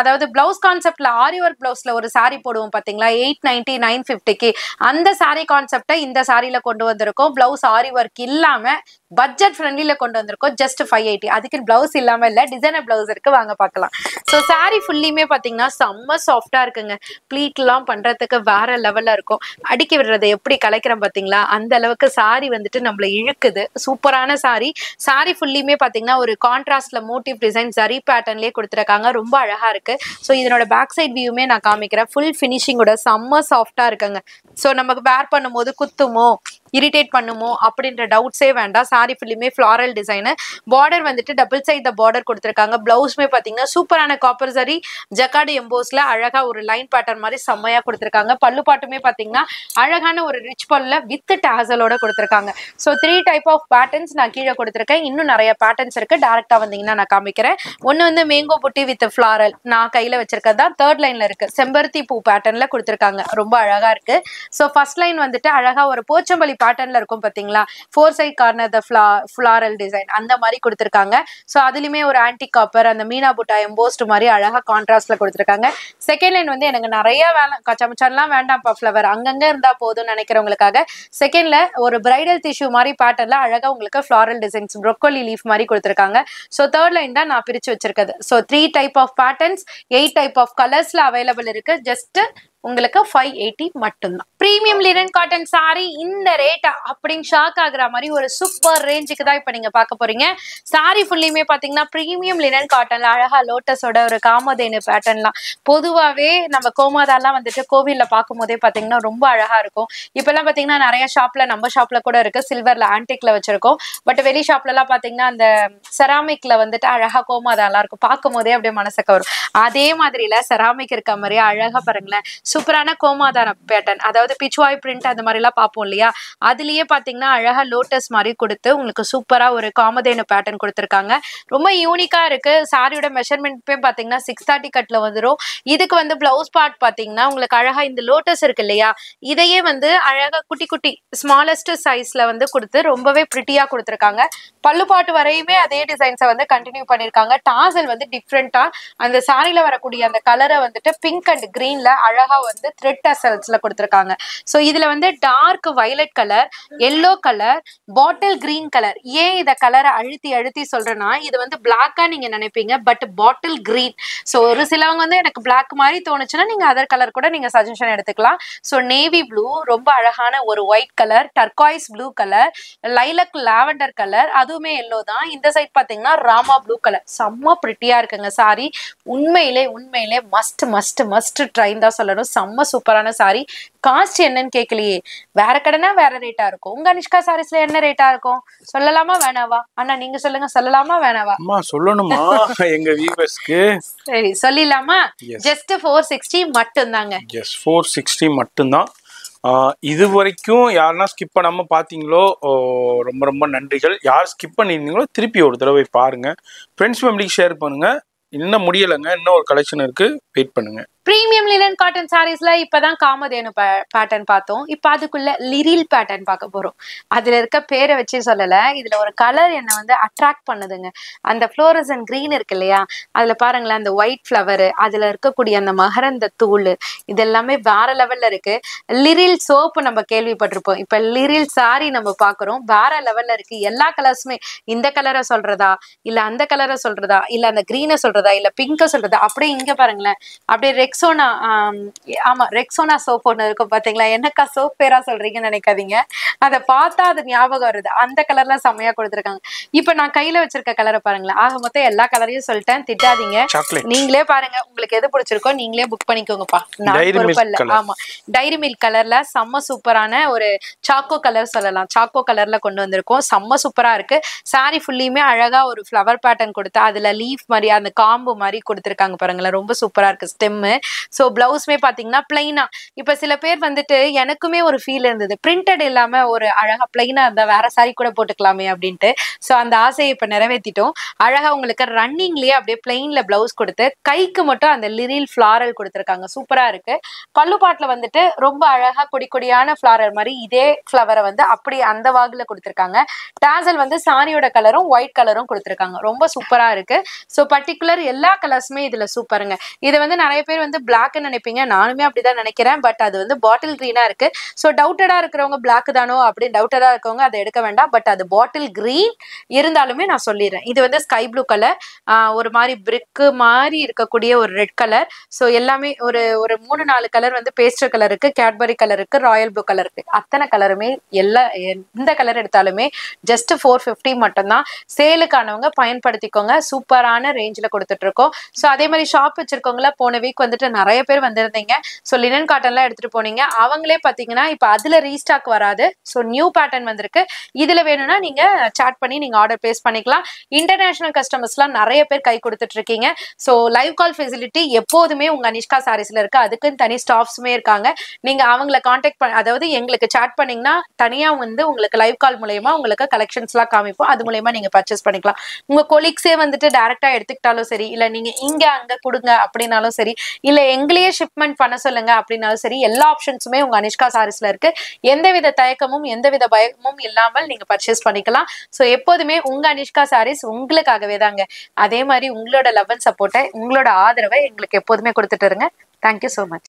அதாவது பிளவுஸ் கான்செப்ட்ல ஆரி ஒர்க் பிளவுஸ்ல ஒரு சாரி போடுவோம் பாத்தீங்களா 890 950க்கு, அந்த சாரி கான்செப்டை இந்த சாரியில கொண்டு வந்திருக்கோம். பிளவுஸ் ஆரி ஒர்க் இல்லாம பட்ஜெட் ஃப்ரெண்ட்லில கொண்டு வந்திருக்கோம். ஜஸ்ட் 580. அதுக்கு பிளவுஸ் இல்லாம இல்ல, டிசைனர் பிளவுஸ் இருக்கு, வாங்க பார்க்கலாம். சோ சாரி ஃபுல்லியுமே பாத்தீங்கன்னா செம்ம சாஃப்டா இருக்குங்க. ப்ளீட் எல்லாம் பண்றதுக்கு வேற லெவல்ல இருக்கும். அடுக்கி விடுறதை எப்படி கலைக்கிறோம் பாத்தீங்களா, அந்த அளவுக்கு சாரி வந்துட்டு நம்மள இழுக்குது. சூப்பரான சாரி. சாரி ஃபுல்லியுமே பாத்தீங்கன்னா ஒரு கான்ட்ராஸ்ட்ல மோட்டிவ் டிசைன் ஜரி பேட்டர்ன்லயே கொடுத்துருக்காங்க. ரொம்ப அழகா இருக்கு. சோ இதனோட பேக் சைட் வியூமே நான் காமிக்கிறேன். ஃபுல் ஃபினிஷிங்கோட செம்ம சாஃப்டா இருக்குங்க. சோ நமக்கு வேர் பண்ணும்போது குத்துமோ இரிட்டேட் பண்ணுமோ அப்படின்ற டவுட்ஸே வேண்டாம். சாரி ஃபுல்லுமே ஃப்ளாரல் டிசைனு. பார்டர் வந்துட்டு டபுள் சைட் த பார்டர் கொடுத்துருக்காங்க. பிளவுஸ்மே பாத்தீங்கன்னா சூப்பரான காப்பர் சரி ஜக்கார்டு எம்போஸ்ல அழகா ஒரு லைன் பேட்டர்ன் மாதிரி செம்மையா கொடுத்துருக்காங்க. பல்லு பாட்டுமே பாத்தீங்கன்னா அழகான ஒரு ரிச் பல்லுல வித் டாசலோட கொடுத்துருக்காங்க. ஸோ 3 டைப் ஆஃப் பேட்டர்ன்ஸ் நான் கீழே கொடுத்துருக்கேன். இன்னும் நிறைய பேட்டர்ன்ஸ் இருக்கு, டேரக்டா வந்தீங்கன்னா நான் காமிக்கிறேன். ஒன்னு வந்து மேங்கோ புட்டி வித் ஃபிளாரல் நான் கையில வச்சிருக்கதா தேர்ட் லைன்ல இருக்கு. செம்பருத்தி பூ பேட்டர்ன்ல கொடுத்துருக்காங்க. ரொம்ப அழகா இருக்கு. ஸோ ஃபர்ஸ்ட் லைன் வந்துட்டு அழகா ஒரு போச்சம்பள்ளி பேட்டர்ன்ல இருக்கும் பாத்தீங்களா, 4 சைட் கார்னர் த ஃபிளாரல் டிசைன் அந்த மாதிரி கொடுத்துருக்காங்க. ஸோ அதுலயுமே ஒரு ஆன்டி காப்பர் அந்த மீனா புட்டா எம்போஸ்ட் மாதிரி அழகா கான்ட்ராஸ்ட்ல கொடுத்துருக்காங்க. செகண்ட் லைன் வந்து எனக்கு நிறைய வேலை கச்சமச்சன்லாம் வேண்டாம்ப்பா, ஃபிளவர் அங்கங்க இருந்தா போதும்னு நினைக்கிறவங்களுக்காக செகண்ட்ல ஒரு பிரைடல் டிஷ்யூ மாதிரி பேட்டர்ன்ல அழகா உங்களுக்கு ஃபிளாரல் டிசைன்ஸ் ப்ரோக்கோலி லீஃப் மாதிரி கொடுத்துருக்காங்க. ஸோ தேர்ட் லைன் தான் நான் பிரிச்சு வச்சிருக்கது. So 3 type of patterns 8 type of கலர்ஸ்ல அவைலபிள் இருக்கு. ஜஸ்ட் உங்களுக்கு 580 மட்டும்தான். பிரீமியம் லினன் காட்டன் சாரி இந்த ரேட்டா அப்படின்னு ஷாக் ஆகுற மாதிரி ஒரு சூப்பர் ரேஞ்சுக்கு தான் இப்ப நீங்க பார்க்க போறீங்க. சாரி ஃபுல்லியுமே பாத்தீங்கன்னா பிரீமியம் லினன் காட்டன்ல அழகா லோட்டஸோட ஒரு காமதேனு பேட்டர்ன்லாம். பொதுவாவே நம்ம கோமாதாலாம் வந்துட்டு கோவில்ல பார்க்கும் போதே பாத்தீங்கன்னா ரொம்ப அழகா இருக்கும். இப்பெல்லாம் பாத்தீங்கன்னா நிறைய ஷாப்ல, நம்ம ஷாப்ல கூட இருக்கு, சில்வர்ல ஆன்டிக்ல வச்சிருக்கோம். பட் வெளி ஷாப்ல எல்லாம் பாத்தீங்கன்னா அந்த செராமிக்ல வந்துட்டு அழகா கோமாதாலாம் இருக்கும். பார்க்கும் போதே அப்படியே மனசுக்கு வரும். அதே மாதிரில செராமிக் இருக்க மாதிரியே அழகா பாருங்களேன் சூப்பரான கோமாதான பேட்டர்ன், அதாவது பிச்வாய் பிரிண்ட் அந்த மாதிரி எல்லாம் பார்ப்போம் இல்லையா, அதுலயே பாத்தீங்கன்னா அழகா லோட்டஸ் மாதிரி கொடுத்து உங்களுக்கு சூப்பரா ஒரு காமதேனு பேட்டர்ன் கொடுத்துருக்காங்க. ரொம்ப யூனிக்கா இருக்கு. சாரியோட மெஷர்மெண்ட் பாத்தீங்கன்னா 630 கட்ல வந்துடும். இதுக்கு வந்து பிளவுஸ் பார்ட் பாத்தீங்கன்னா உங்களுக்கு அழகா இந்த லோட்டஸ் இருக்கு இல்லையா, இதையே வந்து அழகா குட்டி குட்டி ஸ்மாலஸ்ட் சைஸ்ல வந்து கொடுத்து ரொம்பவே பிரிட்டியா கொடுத்துருக்காங்க. பல்லு பாட்டு வரையுமே அதே டிசைன்ஸை வந்து கண்டினியூ பண்ணிருக்காங்க. டாசல் வந்து டிஃப்ரெண்டா அந்த சாரியில வரக்கூடிய அந்த கலரை வந்துட்டு பிங்க் அண்ட் கிரீன்ல அழகா வந்து த்ரெட் டசல்ஸ்ல கொடுத்துருக்காங்க. ஸோ இதுல வந்து dark violet colour, yellow colour, bottle green colour. ஏன் இத கலரை அழுத்தி அழுத்தி சொல்றேன்னா, இது வந்து பிளாக்கா நீங்க நினைப்பீங்க, பட் பாட்டில் கிரீன். ஸோ ஒரு சிலவங்க வந்து எனக்கு பிளாக் மாதிரி தோணுச்சுன்னா நீங்க அதர் கலர் கூட நீங்க சஜஷன் எடுத்துக்கலாம். ஸோ நேவி ப்ளூ, ரொம்ப அழகான ஒரு white colour, turquoise blue colour, lilac lavender colour, அதுவுமே எல்லோ தான். இந்த சைட் பாத்தீங்கன்னா ராமா ப்ளூ கலர். செம்ம பிரிட்டியா இருக்குங்க சாரி. உண்மையிலே உண்மையிலே மஸ்ட் மஸ்ட் மஸ்ட் ட்ரைன் தான் சொல்லணும். செம்ம சூப்பரான சாரி. காஸ்ட் என்னன்னு கேட்கலையே, வேற கடைனா வேற ரேட்டா இருக்கும். உங்க அனிஷ்கா சாரீஸ்ல என்ன ரேட்டா இருக்கும் சொல்லலாமா வேணாவா? அண்ணா நீங்க சொல்லுங்க, சொல்லலாமா வேணாவா? அம்மா சொல்லணுமா எங்க வியூவர்ஸ்க்கு? சரி சொல்லிடலாமா? ஜஸ்ட் 460 மட்டும் தாங்க. எஸ் 460 மட்டும்தான். இது வரைக்கும் யாருன்னா ஸ்கிப் பண்ணாம பாத்தீங்களோ ரொம்ப ரொம்ப நன்றிகள். யார் ஸ்கிப் பண்ணியிருந்தீங்களோ திருப்பி ஒரு தடவை பாருங்க, ஃப்ரெண்ட்ஸ் ஃபேமிலிக்கு ஷேர் பண்ணுங்க. இன்னும் முடியலைங்க, இன்னும் ஒரு கலெக்ஷன் இருக்கு, வெயிட் பண்ணுங்க. பிரீமியம் லினன் காட்டன் சாரீஸ்ல இப்பதான் காமதேனு பேட்டர்ன் பார்த்தோம். இப்ப அதுக்குள்ள லிரில் பேட்டர்ன் பார்க்க போறோம். அதுல இருக்க பேரை வச்சு சொல்லல, இதுல ஒரு கலர் என்ன வந்து அட்ராக்ட் பண்ணுதுங்க. அந்த ஃப்ளோரசன் கிரீன் இருக்கு இல்லையா, அதுல பாருங்களேன் அந்த ஒயிட் ஃபிளவர், அதுல இருக்கக்கூடிய அந்த மகரந்த தூள், இதெல்லாமே வேற லெவல்ல இருக்கு. லிரில் சோப்பு நம்ம கேள்விப்பட்டிருப்போம், இப்ப லிரில் சாரி நம்ம பாக்குறோம். வேற லெவல்ல இருக்கு. எல்லா கலர்ஸுமே, இந்த கலரை சொல்றதா இல்ல அந்த கலரை சொல்றதா இல்ல அந்த கிரீனை சொல்றதா இல்ல பிங்க சொல்றதா, அப்படியே இங்க பாருங்களேன் அப்படியே ரெக்ஸோனா, ஆமா ரெக்ஸோனா சோப் ஒண்ணு இருக்கும் பாத்தீங்களா. என்னக்கா சோப் பேரா சொல்றீங்கன்னு நினைக்காதீங்க, அதை பார்த்தா அது ஞாபகம் வருது. அந்த கலர்ல செம்மையா கொடுத்துருக்காங்க. இப்ப நான் கையில வச்சிருக்க கலரை பாருங்களேன். ஆக மொத்தம் எல்லா கலரையும் சொல்லிட்டேன், திட்டாதீங்க. நீங்களே பாருங்க, உங்களுக்கு எது பிடிச்சிருக்கோ நீங்களே புக் பண்ணிக்கோங்கப்பா, நான் பொறுப்பல்ல. ஆமா டைரி மில்க் கலர்ல செம்ம சூப்பரான ஒரு சாக்கோ கலர் சொல்லலாம், சாக்கோ கலர்ல கொண்டு வந்திருக்கோம். செம்ம சூப்பரா இருக்கு. சாரி ஃபுல்லியுமே அழகா ஒரு ஃபிளவர் பேட்டர்ன் கொடுத்து அதுல லீஃப் மாதிரி அந்த காம்பு மாதிரி கொடுத்துருக்காங்க பாருங்களேன். ரொம்ப சூப்பரா இருக்கு ஸ்டெம்மு. ஸோ பிளவுஸ்மே பாத்தீங்கன்னா பிளைனா, இப்ப சில பேர் வந்துட்டு எனக்குமே ஒரு ஃபீல் இருந்தது, பிரிண்டட் இல்லாம ஒரு அழகா பிளைனா இருந்தா வேற சாரி கூட போட்டுக்கலாமே அப்படின்ட்டு. ஸோ அந்த ஆசையை இப்ப நிறைவேற்றிட்டோம். அழகா உங்களுக்கு ரன்னிங்லயே அப்படியே பிளைன்ல பிளவுஸ் கொடுத்து கைக்கு மட்டும் அந்த லிரில் ஃபிளாரல் கொடுத்துருக்காங்க. சூப்பரா இருக்கு. பல்லு பாட்டுல வந்துட்டு ரொம்ப அழகா கொடி கொடியான ஃபிளாரல் மாதிரி இதே ஃபிளவரை வந்து அப்படி அந்த வாகுல கொடுத்துருக்காங்க. டாசல் வந்து சாரியோட கலரும் ஒயிட் கலரும் கொடுத்துருக்காங்க. ரொம்ப சூப்பரா இருக்கு. ஸோ பர்டிகுலர் எல்லா கலர்ஸுமே இதுல சூப்பருங்க. இது வந்து நிறைய பேர் வந்து பிளாக்னு நினைப்பீங்க, நானுமே அப்படிதான் நினைக்கிறேன். பட் அது வந்து பாட்டில் கிரீனா இருக்கு. ஸோ டவுட்டடா இருக்கிறவங்க பிளாக் தானோ அப்படின்னு டவுட்டடா இருக்கவங்க அதை எடுக்க வேண்டாம். பட் அது பாட்டில் கிரீன் இருந்தாலுமே நான் சொல்லிடுறேன், இது வந்து ஸ்கை ப்ளூ கலர், ஒரு மாதிரி பிரிக்கு மாதிரி இருக்கக்கூடிய ஒரு ரெட் கலர். ஸோ எல்லாமே ஒரு ஒரு 3-4 கலர் வந்து பேஸ்டல் கலர் இருக்கு, கேட்பரி கலர் இருக்கு, ராயல் ப்ளூ கலர் இருக்கு. அத்தனை கலருமே எல்லா எந்த கலர் எடுத்தாலுமே ஜஸ்ட் 450 மட்டும்தான். சேலுக்கானவங்க பயன்படுத்திக்கோங்க. சூப்பரான ரேஞ்சில் கொடுத்துட்டு இருக்கோம். ஸோ அதே மாதிரி ஷாப் வச்சிருக்கவங்கள போன வீக் வந்துட்டு நிறைய பேர் வந்திருந்தீங்க. ஸோ லினன் காட்டன்லாம் எடுத்துட்டு போனீங்க. அவங்களே பார்த்தீங்கன்னா இப்போ அதுல ரீஸ்டாக் வராது. ஸோ நியூ பேட்டர்ன் வந்திருக்கு. இதுல வேணும்னா நீங்க சாட் பண்ணி நீங்க ஆர்டர் பிளேஸ் பண்ணிக்கலாம். இன்டர்நேஷனல் கஸ்டமர்ஸ்லாம் நிறைய பேர் கை கொடுத்துட்டு இருக்கீங்க. ஸோ லைவ் கால் ஃபெசிலிட்டி எப்போதுமே உங்க அனிஷ்கா சாரீஸ்ல இருக்கு. அதுக்குன்னு தனி ஸ்டாஃப்ஸுமே இருக்காங்க. நீங்க அவங்களை கான்டாக்ட் பண்ண, அதாவது எங்களுக்கு சாட் பண்ணீங்கன்னா தனியா வந்து உங்களுக்கு லைவ் கால் மூலயமா உங்களுக்கு கலெக்ஷன்ஸ்லாம் காமிப்போம். அது மூலயமா நீங்க பர்ச்சேஸ் பண்ணிக்கலாம். உங்க கொலீக்ஸே வந்துட்டு டைரக்டா எடுத்துக்கிட்டாலும் சரி, இல்ல நீங்க இங்க அங்க கொடுங்க அப்படின்னாலும் சரி, இல்ல எங்களையே ஷிப்மெண்ட் பண்ண சொல்லுங்க அப்படின்னாலும் சரி, எல்லா ஆப்ஷன்ஸுமே உங்க அனிஷ்கா சாரீஸ்ல இருக்கு. எந்தவித தயக்கமும் எந்தவித பயமும் இல்லாமல் நீங்க பர்ச்சேஸ் பண்ணிக்கலாம். ஸோ எப்போதுமே உங்க அனிஷ்கா சாரீஸ் உங்களுக்காகவே தாங்க. அதே மாதிரி உங்களோட லவ் அண்ட் சப்போர்ட்டை, உங்களோட ஆதரவை எங்களுக்கு எப்போதுமே கொடுத்துட்டு இருங்க. Thank you so much.